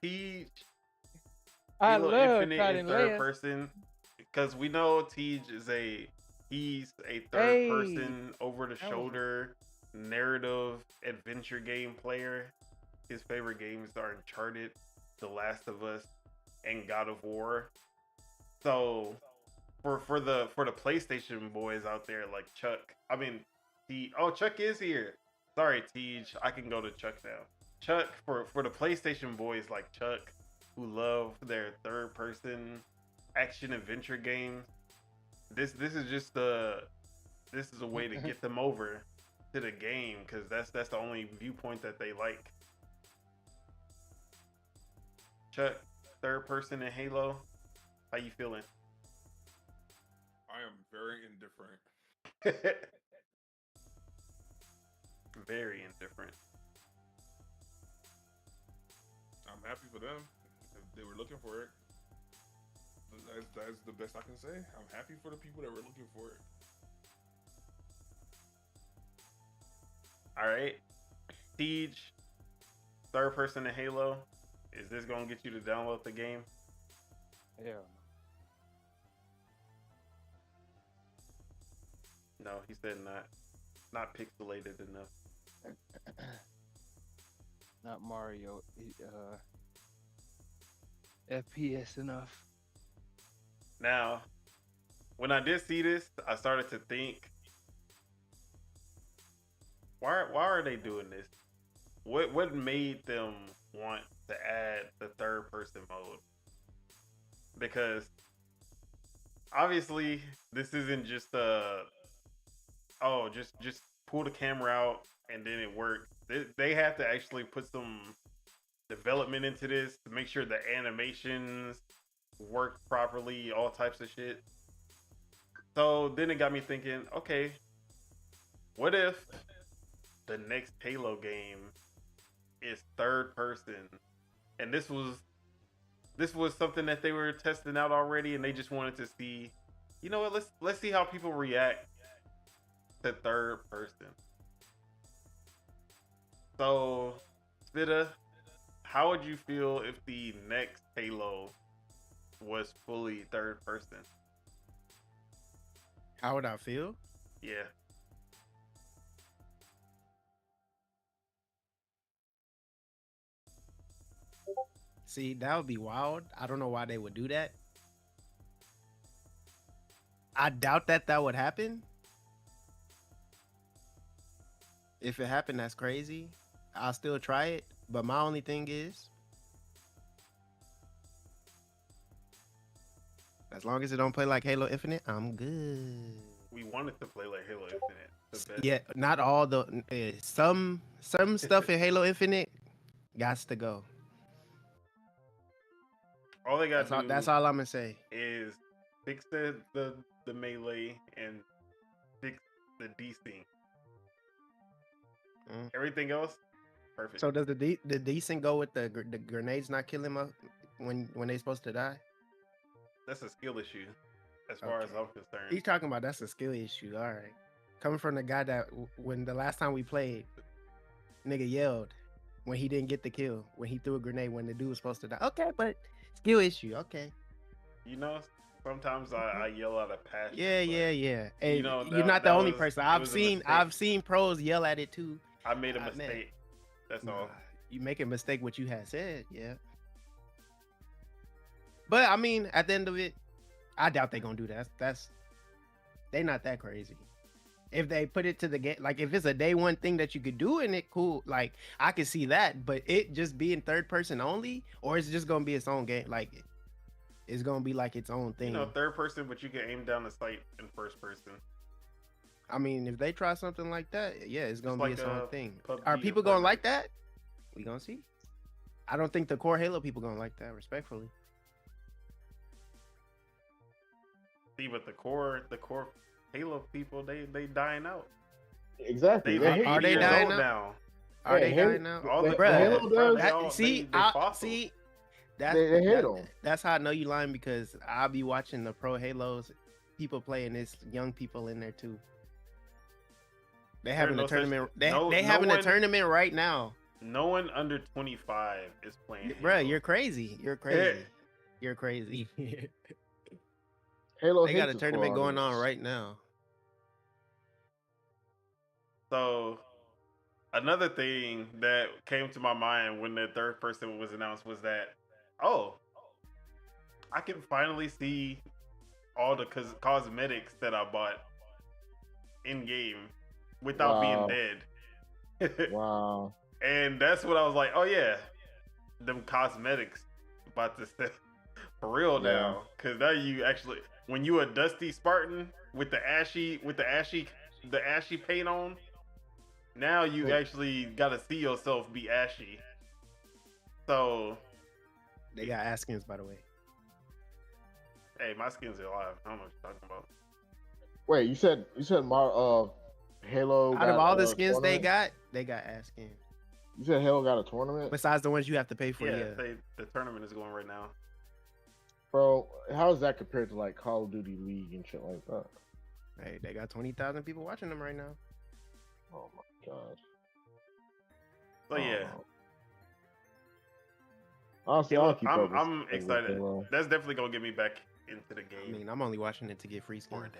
Tej. I Halo love Infinite in Trident third Layers. person, because we know Tej he's a third Hey, person, over the that was shoulder narrative adventure game player. His favorite games are Uncharted, The Last of Us, and God of War. So for the PlayStation boys out there like Chuck, I mean, Chuck is here. Sorry, Tej, I can go to Chuck now. Chuck, for the PlayStation boys like Chuck, who love their third person action adventure games, this is just this is a way to get them over to the game, because that's the only viewpoint that they like. Chuck, third person in Halo, how you feeling? I am very indifferent. Very indifferent. I'm happy for them. If they were looking for it, that's the best I can say. I'm happy for the people that were looking for it. All right, Tej, third person in Halo. Is this gonna get you to download the game? hell No, he said not pixelated enough. not Mario. FPS enough. Now, when I did see this, I started to think, why are they doing this? What made them want to add the third person mode? Because obviously this isn't just just pull the camera out and then it works. They have to actually put some development into this to make sure the animations work properly, all types of shit. So then it got me thinking, okay, what if the next Halo game is third person? And this was something that they were testing out already, and they just wanted to see, you know what, let's see how people react to third person. So, Spitta, how would you feel if the next Halo was fully third person? How would I feel? Yeah. See, that would be wild. I don't know why they would do that. I doubt that would happen. If it happened, that's crazy. I'll still try it. But my only thing is, as long as it don't play like Halo Infinite, I'm good. We wanted to play like Halo Infinite. The best. Yeah, not all the some stuff in Halo Infinite gots to go. All they got That's all I'm gonna say. is fix the melee and fix the desync. Everything else, perfect. So does the decent go with the grenades not killing them when they supposed to die? That's a skill issue, as far as I'm concerned. He's talking about that's a skill issue. All right, coming from the guy that when the last time we played, nigga yelled when he didn't get the kill when he threw a grenade when the dude was supposed to die. Okay, but skill issue. Okay. You know, sometimes I yell out of passion. Yeah. And You know, you're not the only was- person. it I've was a seen mistake. pros yell at it too. I made a I admit. mistake. That's Nah, all. you make a mistake what you had said, yeah. But I mean, at the end of it, I doubt they're gonna do that. They not that crazy. If they put it to the game, like if it's a day one thing that you could do in it, cool. Like I could see that, but it just being third person only, or it's just gonna be its own game. Like it's gonna be like its own thing. You know, third person, but you can aim down the sight in first person. I mean, if they try something like that, yeah, it's gonna be like its own a thing. PUBG Are or people gonna Fortnite. like that? We gonna see. I don't think the core Halo people gonna like that. Respectfully, See, but the core Halo people, they dying out. Exactly. They hate Are 80 they years dying old out? now. Are Hey, they Halo- dying out? All the, the Bruh, Halo bruh, does. they all, see, they fossil. see. That's They hate 'em. That's how I know you lying because I'll be watching the pro Halos. People playing this, young people in there too. They having no a such- tournament. no- They no having one- a tournament right now. No one under 25 is playing. Bruh, Halo. you're crazy. You're crazy. You're crazy. Halo They got a hates us for tournament all going this. on right now. So another thing that came to my mind when the third person was announced was that, oh, I can finally see all the cosmetics that I bought in game without Wow. being dead. Wow. And that's what I was like, oh yeah, them cosmetics about to step for real Yeah. now. Cause now you actually, when you a dusty Spartan with the ashy paint on, now you Yeah. actually gotta see yourself be ashy. So They got ass skins, by the way. hey, my skin's alive. I don't know what you're talking about. Wait, you said Halo Out got of all the a skins tournament? they got ass skins. You said Halo got a tournament? Besides the ones you have to pay for. Yeah, Yeah. the tournament is going right now. Bro, how is that compared to like Call of Duty League and shit like that? Hey, they got 20,000 people watching them right now. Oh my god. So yeah, Oh. Honestly, I'll keep up with I'm with excited. Halo. That's definitely gonna get me back into the I game mean, I'm only watching it to get free for a skins.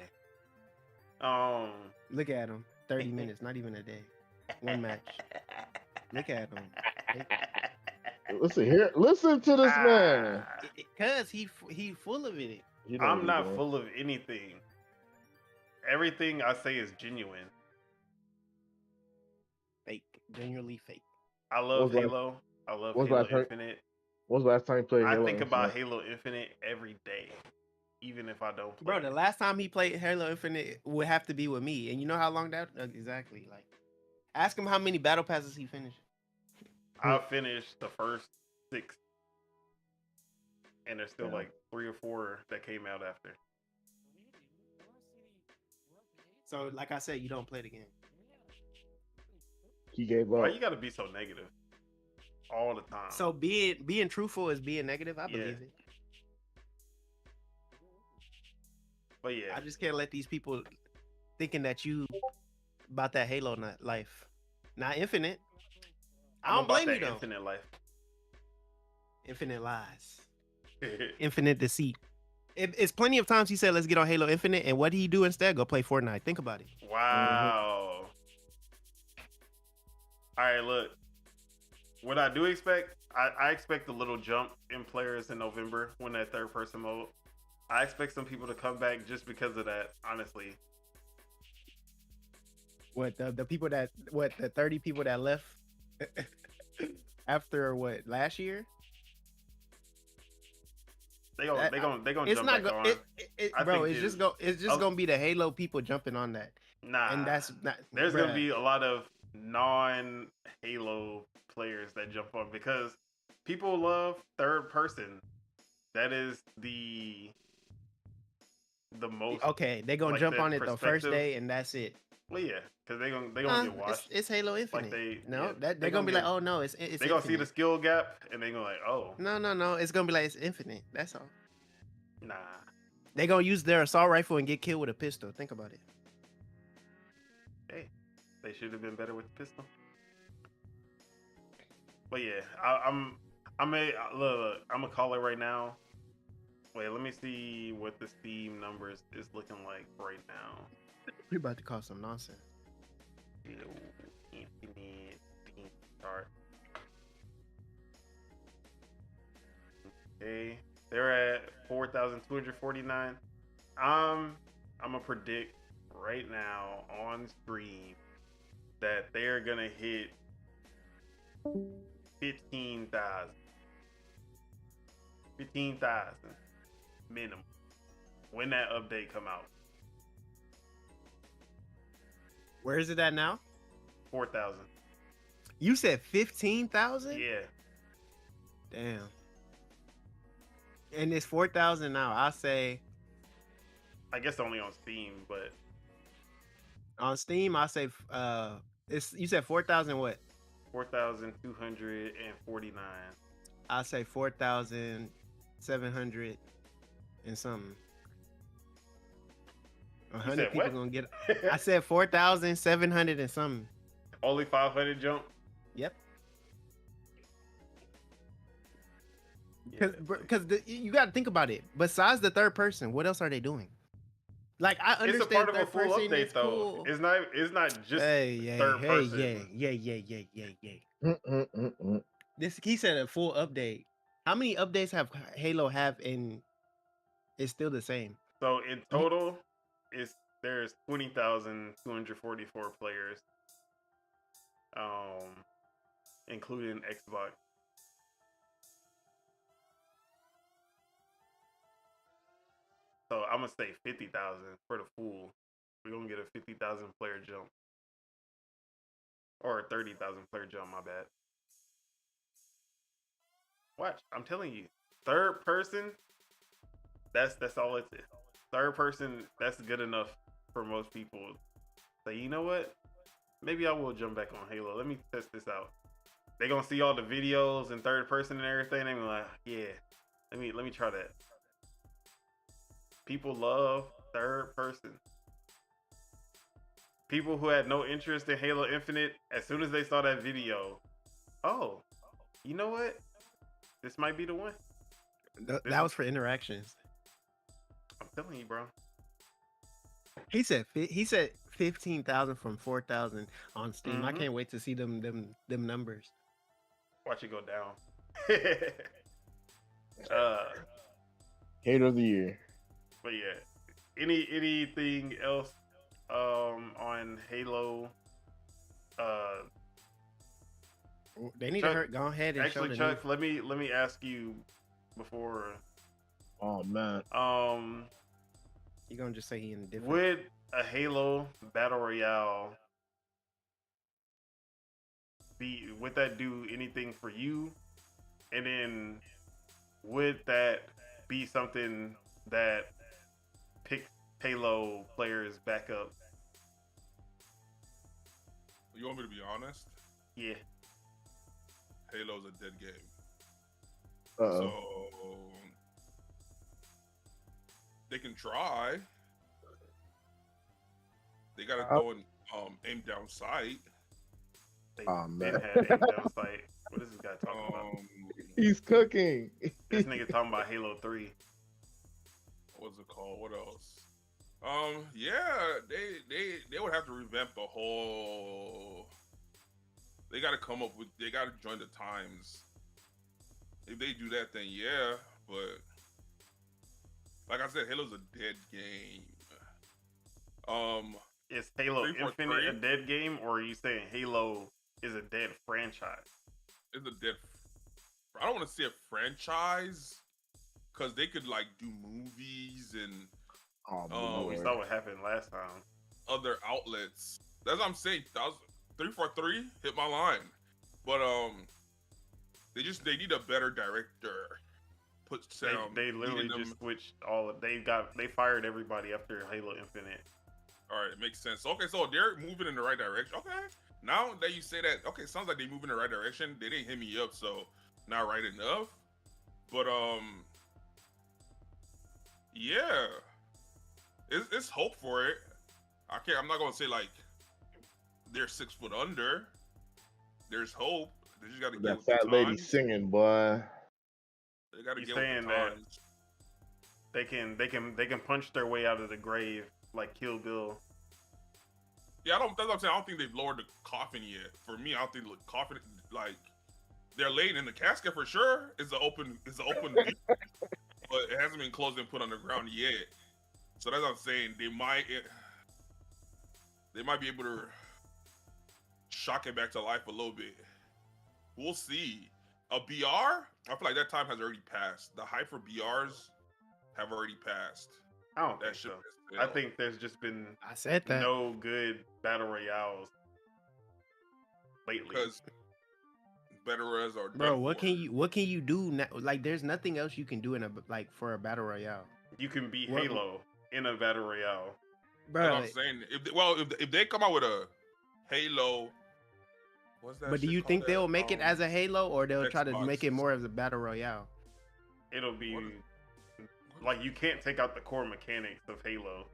day. Look at them. 30 minutes, not even a day. One match. Look at him. Listen to this man. Cause he full of it. You know I'm what not he doing. full of anything. Everything I say is genuine. Fake. Genuinely fake. I love What's that? Halo. I love What's Halo that part? Infinite. When's the last time you played I Halo? think about Infinite? Halo Infinite every day, even if I don't play. Bro, the it. last time he played Halo Infinite would have to be with me. And you know how long that exactly? Like ask him how many battle passes he finished. I finished the first 6, and there's still Yeah. like 3 or 4 that came out after. So like I said, you don't play the game. He gave Why up. you gotta be so negative all the time? So being truthful is being negative. I believe Yeah. it. but yeah, I just can't let these people thinking that you about that Halo life. Not Infinite. I I'm don't about blame that you though. Infinite life. Infinite lies. Infinite deceit. It's plenty of times he said, let's get on Halo Infinite. And what did he do instead? Go play Fortnite. Think about it. Wow. All right, look. What I do expect, I expect a little jump in players in November when that third person mode. I expect some people to come back just because of that, honestly. What the people that the 30 people that left after what last year? They gonna It's jump not back going. on. Bro, think it's just gonna be the Halo people jumping on that, Nah, and that's not. there's bruh. gonna be a lot of non-Halo players that jump on because people love third person. That is the most. Okay, they gonna like, jump the on it the first perspective. day, and that's it. Well, yeah, because they gonna get watched. It's Halo Infinite. they- no, yeah, that they they're gonna be like, gonna oh no, it's They gonna see the Infinite. skill gap and they gonna like, oh, No. It's gonna be like it's Infinite. That's all. nah. They gonna use their assault rifle and get killed with a pistol. Think about it. Hey, they should have been better with the pistol. But yeah, I'm gonna call it right now. Wait, let me see what the Steam numbers is looking like right now. We about to cause some nonsense. Halo Infinite Steam start. Okay, they're at 4,249. I'm gonna predict right now on stream that they're gonna hit 15,000. 15,000 minimum when that update come out. Where is it at now? 4,000. You said 15,000? Yeah. Damn. And it's 4,000 now. I say I guess only on Steam, but on Steam, I say it's you said 4,000 what? 4,249. I say 4,700 and something. You 100 said people what? gonna get. I said 4,700 and something. Only 500 jump. Yep. Yeah, Because you got to think about it. Besides the third person, what else are they doing? Like I it's a understand part of a third full person update is though. cool. It's not just Hey, third person. yeah. This he said a full update. How many updates have Halo have and it's still the same? So in total, there's 20,244 players, including Xbox. So I'm gonna say 50,000 for the full. We're gonna get a 50,000 player jump, or a 30,000 player jump. My bad. Watch, I'm telling you, third person. That's all it is. Third person, that's good enough for most people. Say, you know what? Maybe I will jump back on Halo. Let me test this out. They gonna see all the videos in third person and everything. They be like, yeah, let me try that. People love third person. People who had no interest in Halo Infinite, as soon as they saw that video, oh, you know what? This might be the one. That was for interactions. I'm telling you, bro. He said 15,000 from 4,000 on Steam. I Mhm. can't wait to see them numbers. Watch it go down. Hater of the year. But yeah, anything else on Halo? They need Chuck, to go ahead and show actually, the Chuck, let me ask you before. Oh man. You gonna just say he indifferent? Would a Halo Battle Royale would that do anything for you? And then would that be something that picks Halo players back up? You want me to be honest? Yeah. Halo's a dead game. Uh-oh. So they can try. They gotta go and aim down sight. They man. been had aim down sight. What is this guy talking about? He's cooking. This nigga talking about Halo 3. What's it called? What else? Yeah, they would have to revamp the whole. They got to come up with. They got to join the times. If they do that, then yeah. But like I said, Halo's a dead game. Is Halo 343? Infinite a dead game, or are you saying Halo is a dead franchise? It's a dead. I don't want to say a franchise because they could like do movies and We saw what happened last time. other outlets. That's what I'm saying. 343 hit my line, but they need a better director. They literally just switched they fired everybody after Halo Infinite. All right, it makes sense. Okay, so they're moving in the right direction. Okay, now that you say that, okay, sounds like they move in the right direction. They didn't hit me up, so not right enough. But yeah, it's hope for it. I'm not gonna say like they're 6 foot under. There's hope. They just gotta get That with the fat lady times. singing, boy. They gotta You get with saying the that times. they can punch their way out of the grave like Kill Bill? Yeah, that's what I'm saying. I don't think they've lowered the coffin yet. For me, I don't think the coffin like they're laying in the casket for sure. It's an open view, but it hasn't been closed and put on the ground yet. So that's what I'm saying. They might be able to shock it back to life a little bit. We'll see. A BR, I feel like that time has already passed. The hype for BRs have already passed. I don't think That so. ship has I failed. think there's just been I said that. no good battle royales lately. Because better as or Bro, done what for. can you do now? Like, there's nothing else you can do in a like for a battle royale. You can be What- Halo in a battle royale. That's what Bro, I'm saying. If they come out with a Halo, what's that? but do shit you called think that? they'll make it as a Halo, or they'll try to Xbox. make it more of a battle royale? It'll be What like you can't take out the core mechanics of Halo,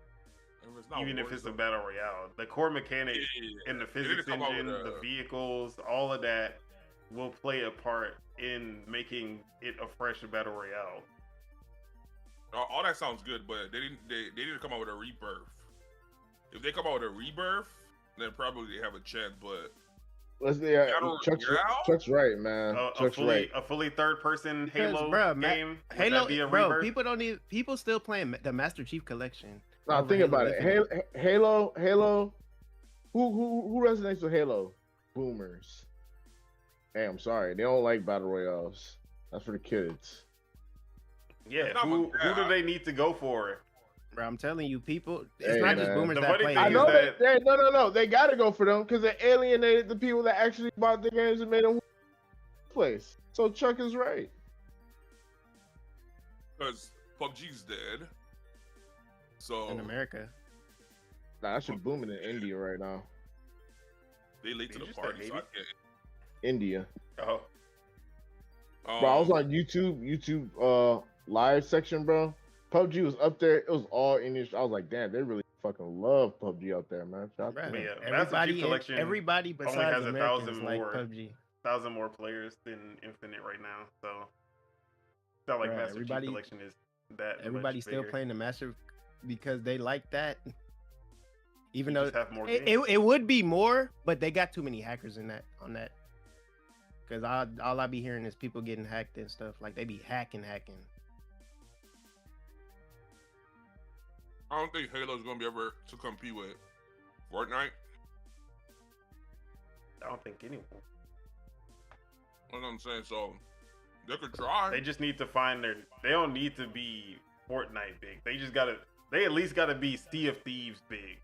If it's not even if it's a Warzone. battle royale. The core mechanics and the They need to physics come out with engine, the a- vehicles, all of that will play a part in making it a fresh battle royale. All that sounds good, but they didn't. They need to come out with a rebirth. If they come out with a rebirth, then probably they have a chance. But Battle Royale? Chuck's right, man. Chuck's right. A fully third person Because, Halo bruh, game. Would Halo, that be a bro, rebirth? people still playing the Master Chief Collection. Now over think Halo about it. Infinite. Halo. Who resonates with Halo? Boomers. Hey, I'm sorry, they don't like battle royales. That's for the kids. Yeah, It's not who my- do they need to go for? Bro, I'm telling you, people, it's Hey, not just man. boomers The that funny play. thing I is know that- no. They gotta go for them because they alienated the people that actually bought the games and made them place. So Chuck is right. because PUBG's dead, so in America. Nah, that shit booming in India right now. they late to Did the you say party. So I maybe? can't. India. Oh, Bro, I was on YouTube live section, bro. PUBG was up there. It was all English. I was like, damn, they really fucking love PUBG out there, man. Shout out to Bruh, them. yeah, Master Chief Collection everybody only besides has Americans 1,000 like more. PUBG. 1,000 more players than Infinite right now. So it's not like Bruh, Master everybody- Chief Collection is that. Everybody's much still bigger. playing the Master because they like that. Even You though just have more it, games. it would be more, but they got too many hackers in that on that. Because all I be hearing is people getting hacked and stuff. Like they be hacking. I don't think Halo's gonna be able to compete with Fortnite. I don't think anyone. That's what I'm saying. So they could try. They just need to find their. They don't need to be Fortnite big. They just gotta. They at least gotta be Sea of Thieves big.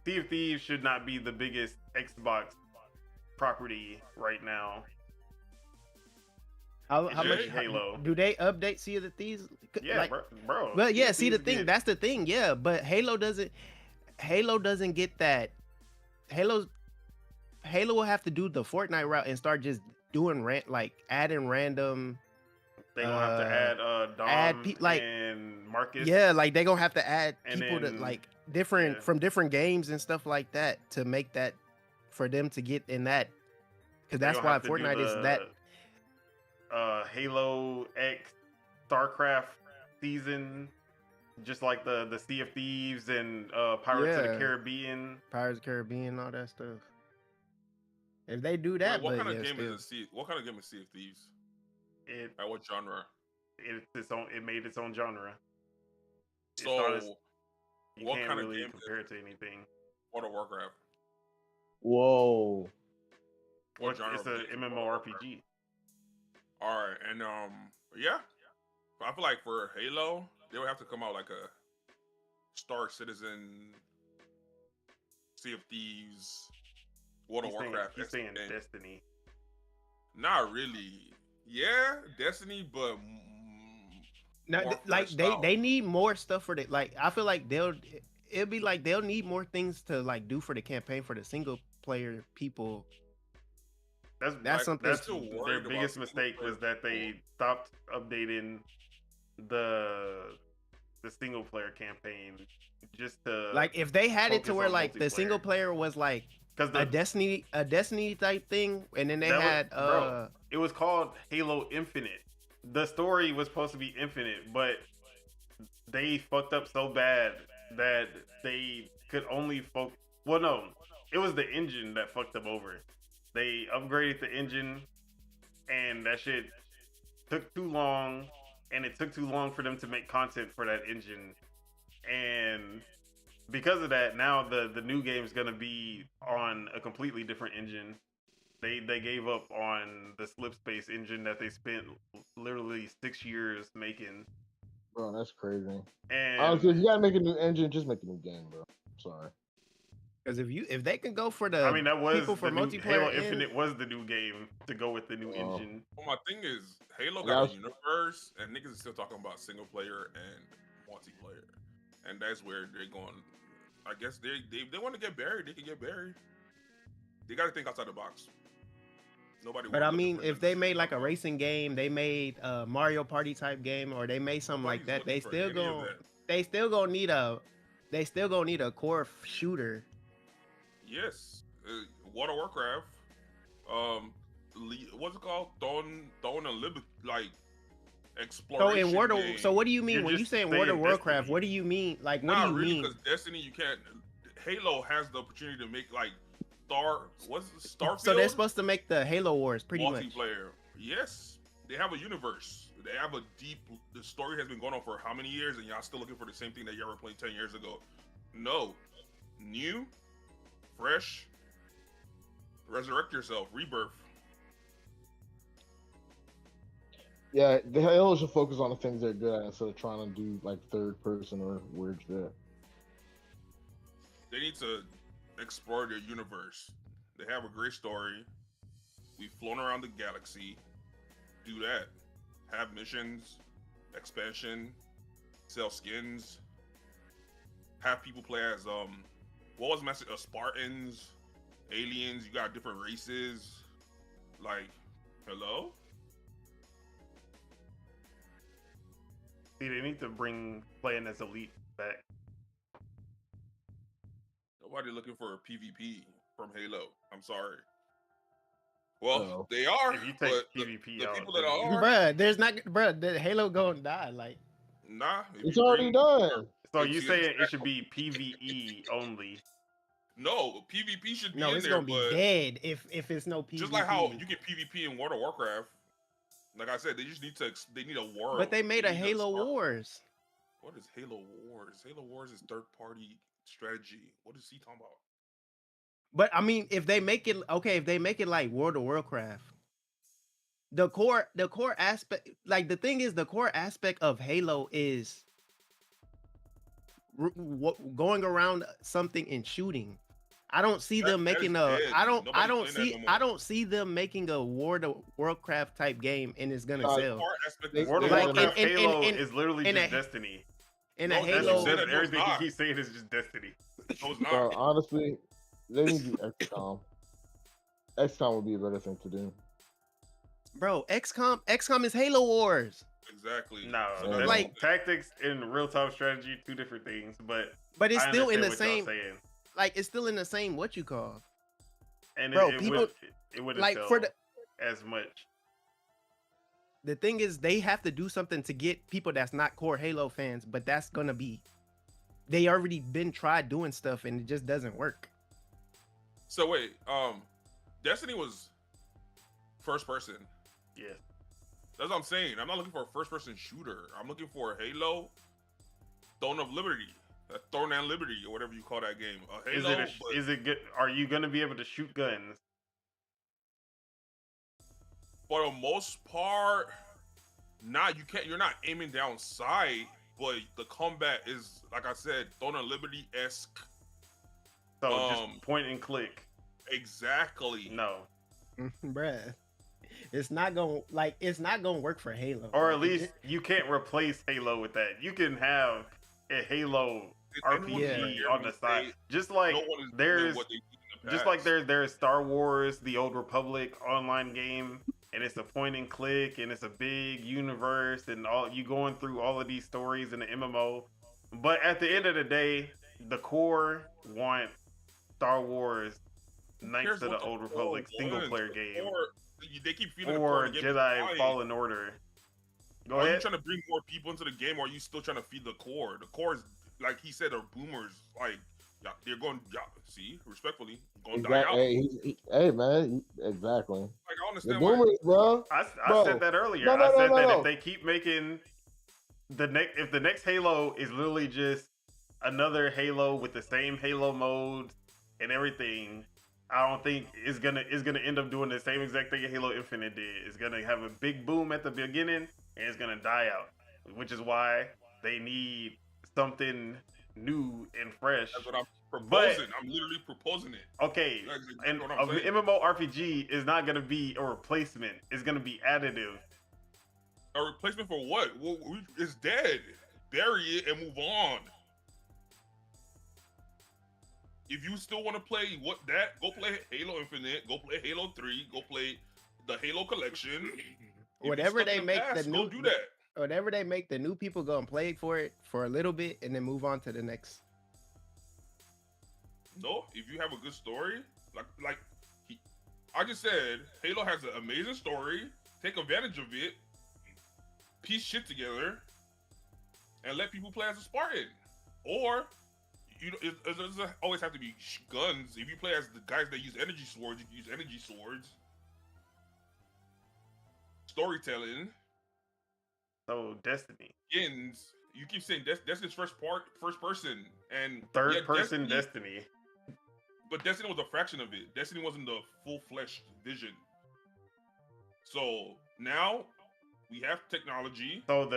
Sea of Thieves should not be the biggest Xbox property right now. How It's much just Halo. do they update Sea of the Thieves? Yeah, Like, bro. well, yeah. Sea See of the Thieves thing. get- That's the thing. Yeah, but Halo doesn't get that. Halo will have to do the Fortnite route and start just doing adding random. They gonna have to add Dom add like- and Marcus. Yeah, like they gonna have to add And people then- to like different yeah. from different games and stuff like that to make that for them to get in that. Because They that's gonna why have to do Fortnite is that. Halo X StarCraft season, just like the Sea of Thieves and Pirates of Yeah. the Caribbean. Pirates of the Caribbean, all that stuff. If they do that, Wait, what but kind of yeah, game still. is Sea? What kind of game is Sea of Thieves? It Like what genre? it's its own. It made its own genre. It's So not as- You what can't kind of really game compare it to anything. World of Warcraft. Whoa. What It's, genre? it's of a game is MMORPG. All right, and yeah, I feel like for Halo, they would have to come out like a Star Citizen, Sea of Thieves, World of Warcraft. He's saying and- Destiny. Not really. Yeah, Destiny, but No, more like fleshed out. they need more stuff for the like. I feel like it'll be like they'll need more things to like do for the campaign for the single player people. That's Like, something- That's Still their worried about biggest single mistake player was that they people. stopped updating the single player campaign just to Like if they had it to focus where on like the single multiplayer. player was like because a Destiny type thing, and then they That was- had bro. It was called Halo Infinite. The story was supposed to be infinite, but they fucked up so bad that they could only focus. Well, no, it was the engine that fucked them over. They upgraded the engine, and that shit took too long, and it took too long for them to make content for that engine. And because of that, now the new game's gonna be on a completely different engine. They gave up on the Slipspace engine that they spent literally 6 years making. Bro, that's crazy. And Honestly, if you gotta make a new engine, just make a new game, bro. Sorry. Because if they can go for the I mean, that was people for the new multiplayer Halo and- Infinite was the new game to go with the new engine. Well, my thing is, Halo And got a that was- universe, and niggas is still talking about single player and multiplayer, and that's where they're going. I guess they want to get buried. They can get buried. They got to think outside the box. Nobody. But I looking mean, for if them they to made sit like a down. racing game, they made a Mario Party type game, or they made something like Nobody's that, they looking for still any of go. that. They still gonna need a core shooter. Yes, World of Warcraft. What's it called? Throwing a little like So exploration. in World of, game. so what do you mean You're when you just say in World of saying Warcraft? Destiny. What do you mean? Like, what Not do you really, mean? because Destiny, you can't. Halo has the opportunity to make like Starfield. So they're supposed to make the Halo Wars pretty much. multiplayer. Yes, they have a universe. They have a deep. The story has been going on for how many years, and y'all still looking for the same thing that y'all were playing 10 years ago? No, new, fresh. Resurrect yourself, rebirth. Yeah, the Halo should focus on the things they're good at instead of trying to do like third person or weird shit. They need to explore their universe. They have a great story. We've flown around the galaxy. Do that. Have missions, expansion, sell skins. Have people play as what was the message? Spartans, aliens. You got different races. Like, hello. See, they need to bring playing as elite back. Nobody looking for a PvP from Halo. I'm sorry. Well, Uh-oh. they are. If you take but PvP the out, people that then- are, Bruh, there's not, bruh, the Halo gonna die. Like, nah. if It's you already bring- done. So If you you saying it understand- should be PvE only? No, PvP should be no, in it's there, gonna be but dead if it's no PvP. just like how you get PvP in World of Warcraft. Like I said, they just need to. They need a world. But they made a need Halo start- Wars. What is Halo Wars? Halo Wars is third-party strategy. What is he talking about? But I mean, if they make it okay, if they make it like World of Warcraft, the core aspect, like the thing is, the core aspect of Halo is going around something and shooting. I don't see them That is making dead. I Nobody's playing that no more. don't see them making a World of Warcraft type game and it's gonna Uh, sell. Part aspect They- is World of Like, Warcraft in- Halo in- is literally in just a- Destiny. In No, a that's Halo, what you said. Everything not. he keeps saying is just Destiny. No, it's Bro, not. honestly, they need to do XCOM. XCOM would be a better thing to do. bro, XCOM is Halo Wars, Exactly. No, So that's like- tactics and real-time strategy, two different things. But but it's I still in understand the what y'all same, saying. like it's still in the same what you call. And Bro, it people- wouldn't like, sell for the- as much. The thing is, they have to do something to get people that's not core Halo fans, but that's gonna be. They already been tried doing stuff and it just doesn't work. So wait, Destiny was first person. Yes. That's what I'm saying. I'm not looking for a first person shooter. I'm looking for a Halo, Throne of Liberty, Throne and Liberty, or whatever you call that game. A Halo, but Is it good? Are you gonna be able to shoot guns? for the most part, you can't. You're not aiming down sight, but the combat is, like I said, Throne of Liberty esque. So Um, just point and click. Exactly. No. Bruh. It's not gonna work for Halo. Or at least you can't replace Halo with that. You can have a Halo Did RPG anyone hear on me the side. say Just like no one is doing there's what they did in the just like past? there's Star Wars, the Old Republic online game, and it's a point and click, and it's a big universe, and all you going through all of these stories in the MMO. But at the end of the day, the core want Star Wars Who Knights cares of the what Old core Republic single wants? player The game core- they keep feeling the or core, the game is Jedi dying. Fallen Order. Go Are you ahead. trying to bring more people into the game, or are you still trying to feed the core? The core is, like he said, are boomers. Like, yeah, they're going. Yeah, see, respectfully, going to die out. Hey, man, exactly. Like, I The understand why. boomers, bro. I Bro. said that earlier. No, I said that no. if they keep making if the next Halo is literally just another Halo with the same Halo modes and everything, I don't think it's gonna end up doing the same exact thing Halo Infinite did. It's gonna have a big boom at the beginning and it's gonna die out, which is why they need something new and fresh Proposing. I'm literally proposing it. Okay, That's exactly and what a I'm saying. MMORPG is not gonna be a replacement. It's gonna be additive. A replacement for what? Well, it's dead. Bury it and move on. If you still want to play go play Halo Infinite, go play Halo 3, go play the Halo Collection. Whatever they make the new, go do that. Whatever they make, the new people go and play for it for a little bit and then move on to the next. No, if you have a good story, I just said, Halo has an amazing story. Take advantage of it, piece shit together, and let people play as a Spartan. Or it doesn't always have to be guns. If you play as the guys that use energy swords, you can use energy swords. Storytelling. So Destiny. Skins. You keep saying Destiny's first person, and Third person Destiny. But Destiny was a fraction of it. Destiny wasn't the full-fledged vision. So now we have technology. So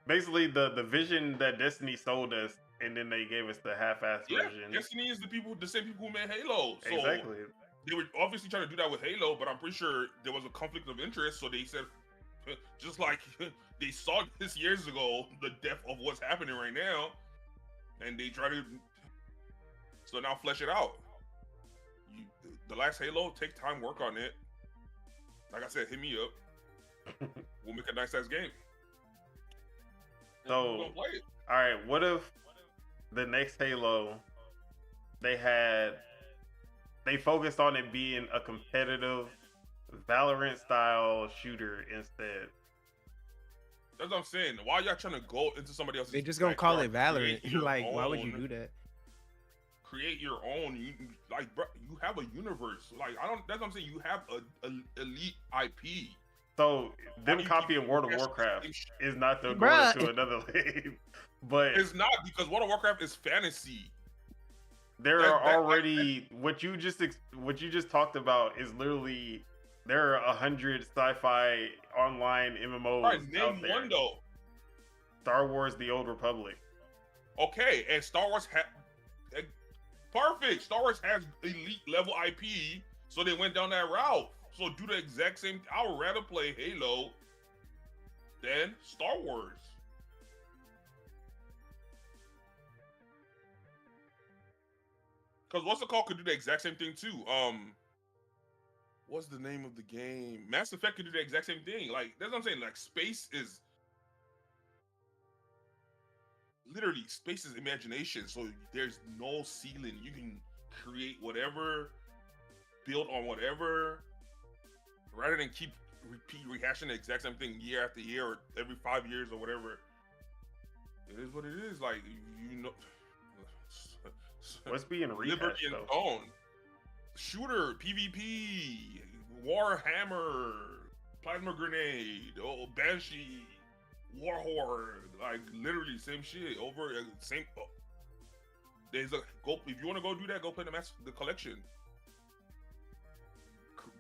basically the vision that Destiny sold us, and then they gave us the half-ass version. Destiny is the same people who made Halo. So exactly. They were obviously trying to do that with Halo, but I'm pretty sure there was a conflict of interest. So they said, just like they saw this years ago, the depth of what's happening right now, and they try to. So now flesh it out. The last Halo, take time, work on it. Like I said, hit me up. We'll make a nice ass game. So, we'll play it. All right, what if the next Halo they focused on it being a competitive Valorant style shooter instead? That's what I'm saying. Why y'all trying to go into somebody else's? They just gonna call it Valorant. Like, why would you do that? Create your own. Bro, you have a universe. Like, that's what I'm saying. You have an elite IP. So them copying World of Warcraft is not the going to another lane. But it's not, because World of Warcraft is fantasy. There are already what you just talked about is literally there are 100 sci-fi online MMOs right, name out there. One though. Star Wars: The Old Republic. Okay, and Star Wars perfect. Star Wars has elite level IP, so they went down that route. So do the exact same. I would rather play Halo than Star Wars. Because what's it called could do the exact same thing too. What's the name of the game? Mass Effect could do the exact same thing. Like, that's what I'm saying. Like, space is imagination. So there's no ceiling. You can create whatever, build on whatever, rather than keep rehashing the exact same thing year after year or every 5 years or whatever. It is what it is. Like, what's being rehashed, Liberty and Stone, shooter, PvP, Warhammer, Plasma Grenade, Banshee, Warhorde, like literally same shit over same. There's if you want to go do that, go play the collection.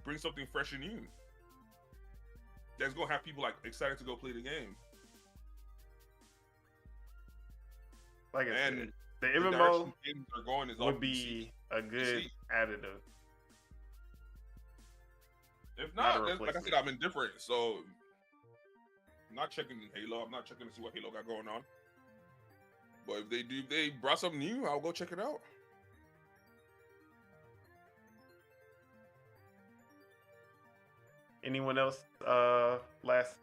Bring something fresh and new. That's gonna have people like excited to go play the game. Like I said, the MMO would be a good additive. If not, like I said, I'm indifferent. So I'm not checking Halo. I'm not checking to see what Halo got going on. But if they brought something new, I'll go check it out. Anyone else? Last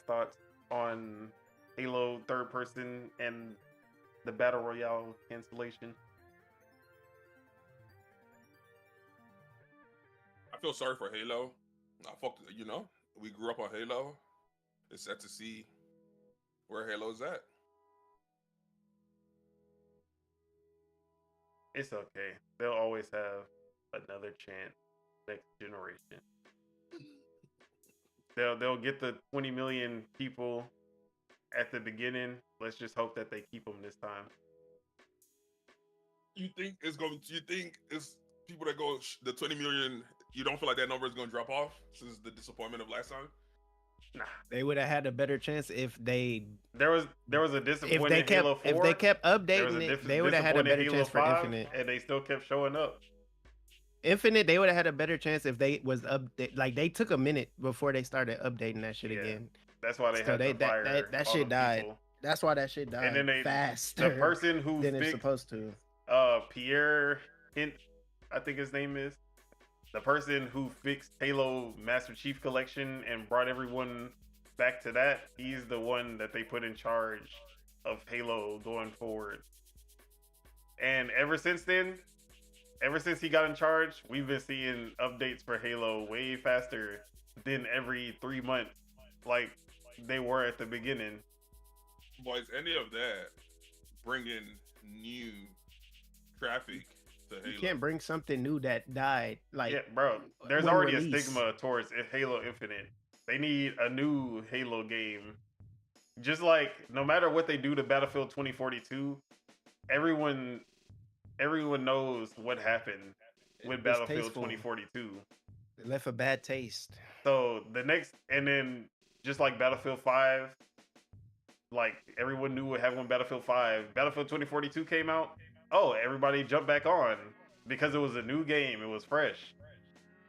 thoughts on Halo third person and the Battle Royale cancellation? I feel sorry for Halo. We grew up on Halo. It's sad to see where Halo's at. It's okay. They'll always have another chance next generation. They'll get the 20 million people at the beginning. Let's just hope that they keep them this time. You think it's people that go the 20 million? You don't feel like that number is going to drop off since the disappointment of last time? Nah, They would have had a better chance if they there was a if disappointing they kept Halo 4. if they kept There was updating a it. They would have had a disappointing better Halo chance for 5, Infinite. and they still kept showing up. Infinite, they would have had a better chance if they was update. Like they took a minute before they started updating that shit Yeah. again. That's why they So had they to fire that all shit the died. people. That's why that shit And then died the faster person who than it's fixed supposed to. Pierre Hint, I think his name is, the person who fixed Halo Master Chief Collection and brought everyone back to that, he's the one that they put in charge of Halo going forward. And ever since then, ever since he got in charge, we've been seeing updates for Halo way faster than every 3 months, like they were at the beginning. Boys, any of that bringing new traffic to Halo. You can't bring something new that died. Like Yeah, bro, there's when already released. a stigma towards Halo Infinite. They need a new Halo game. Just like no matter what they do to Battlefield 2042, everyone knows what happened with Battlefield distasteful. 2042. It left a bad taste. So the next, and then just like Battlefield 5, like everyone knew what happened when Battlefield 5. Battlefield 2042 came out. Oh, everybody jumped back on because it was a new game. It was fresh.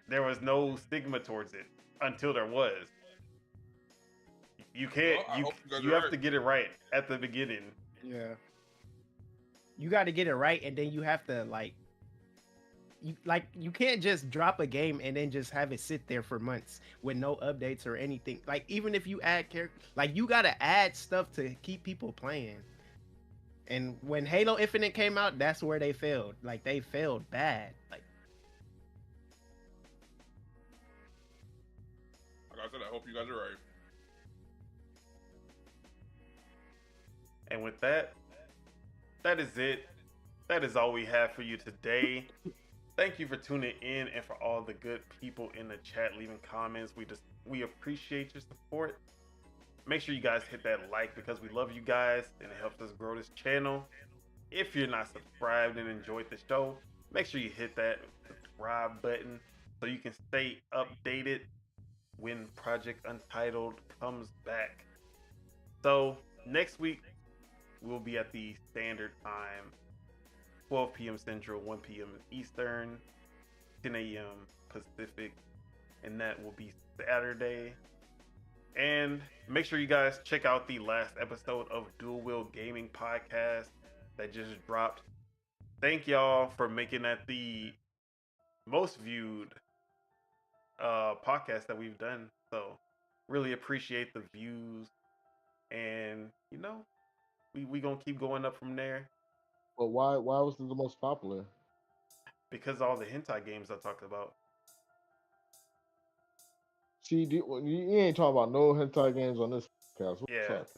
There was no stigma towards it until there was. You can't. Well, I hope you guys You are have right. to get it right at the beginning. Yeah. You got to get it right, and then you have to you can't just drop a game and then just have it sit there for months with no updates or anything. Like even if you add character, like you got to add stuff to keep people playing. And when Halo Infinite came out, that's where they failed. Like they failed bad. Like I said, I hope you guys are right. And with that, that is it. That is all we have for you today. Thank you for tuning in and for all the good people in the chat leaving comments. We appreciate your support. Make sure you guys hit that like because we love you guys and it helps us grow this channel. If you're not subscribed and enjoyed the show, make sure you hit that subscribe button so you can stay updated when Project Untitled comes back. So next week we'll be at the standard time, 12 p.m. Central, 1 p.m. Eastern, 10 a.m. Pacific, and that will be Saturday. And make sure you guys check out the last episode of Dual Wheel Gaming Podcast that just dropped. Thank y'all for making that the most viewed podcast that we've done. So really appreciate the views, and we gonna keep going up from there. But why was it the most popular? Because all the hentai games I talked about. See, you ain't talking about no hentai games on this podcast. What's Yeah. up?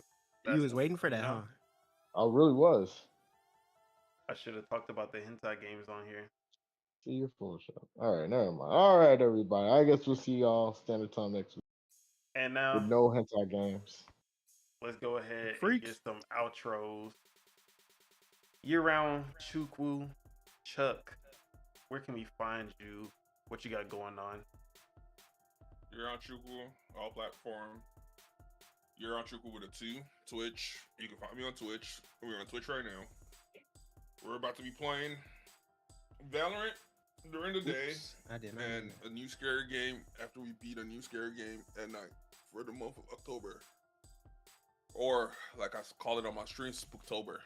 you was waiting for that, No. huh? I really was. I should have talked about the hentai games on here. See, you're full of shit. All right, never mind. All right, everybody. I guess we'll see y'all standard time next week And now with no hentai games. let's go ahead and Freaks. get some outros. Year-round Chukwu, Chuck, where can we find you? What you got going on? You're on Chuku, all platform. You're on Chuku with a 2. Twitch. You can find me on Twitch. We're on Twitch right now. We're about to be playing Valorant during the day I didn't know and that. a new scary game after we beat a new scary game at night for the month of October. Or, like I call it on my stream, Spooktober.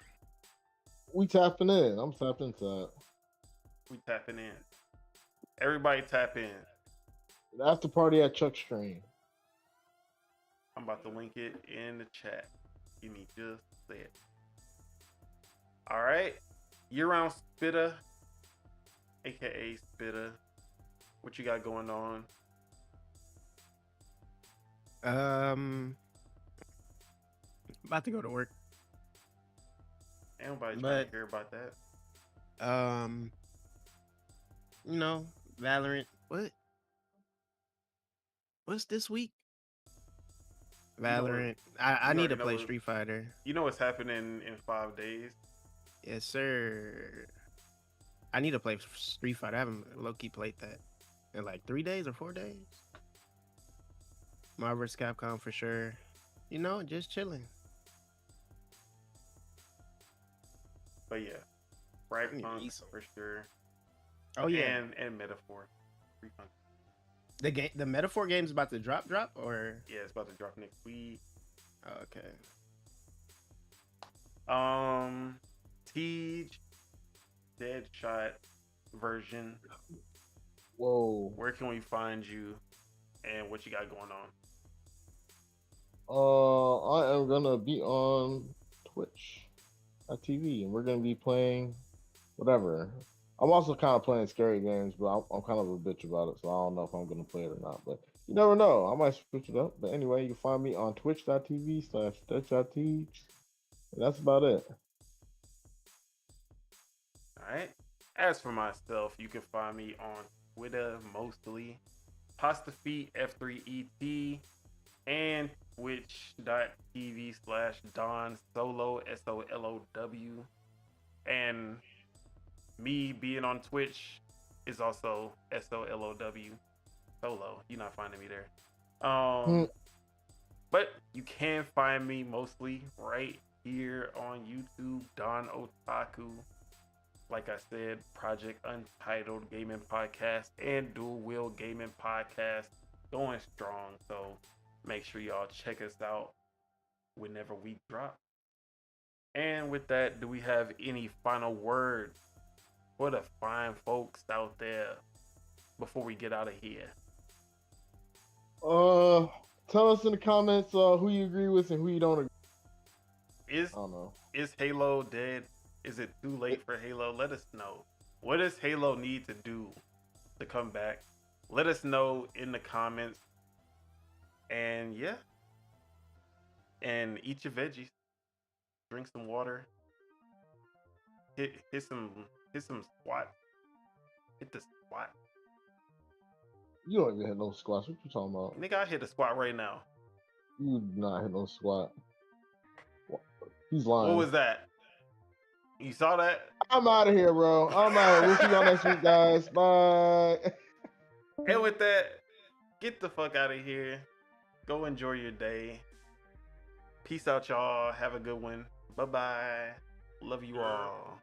We tapping in. I'm tapped into that. We tapping in. Everybody tap in. The after party at Chuck's stream. I'm about to link it in the chat. Give me just a sec. All right. Year-round Spitter, aka Spitter. What you got going on? About to go to work. Ain't nobody trying But- to hear about that. Valorant. What's this week? Valorant. I you need already to know play what- Street Fighter. You know what's happening in 5 days? Yes, sir. I need to play Street Fighter. I haven't low-key played that in like 3 days or 4 days. Marvel vs. Capcom for sure. You know, just chilling. But yeah, I need to Punk eat some. for sure. Oh yeah, And Metaphor. Free Funk. the Metaphor game's about to drop, or Yeah, it's about to drop next week. okay. Tej Deadshot version. Whoa. Where can we find you and what you got going on? I am gonna be on Twitch.tv, and we're gonna be playing whatever. I'm also kind of playing scary games, but I'm kind of a bitch about it, so I don't know if I'm gonna play it or not. But you never know. I might switch it up. But anyway, you can find me on Twitch.tv/Dutch.teach. That's about it. All right. As for myself, you can find me on Twitter mostly, Pasta Feet F3ET, and Twitch.tv/Don Solo SOLOW. And me being on Twitch is also SOLOW solo. You're not finding me there. But you can find me mostly right here on YouTube, Don Otaku. Like I said, Project Untitled Gaming Podcast and Dual Wheel Gaming Podcast going strong. So make sure y'all check us out whenever we drop. And with that, do we have any final words for the fine folks out there before we get out of here? Tell us in the comments who you agree with and who you don't agree. I don't know. Is Halo dead? Is it too late for Halo? Let us know. What does Halo need to do to come back? Let us know in the comments. And yeah. And eat your veggies. Drink some water. Hit some squat. Hit the squat. You don't even hit no squats. What you talking about? Nigga, I hit a squat right now. You do not hit no squat. He's lying. What was that? You saw that? I'm out of here, bro. I'm out. We'll see y'all next week, guys. Bye. And with that, get the fuck out of here. Go enjoy your day. Peace out, y'all. Have a good one. Bye-bye. Love you all.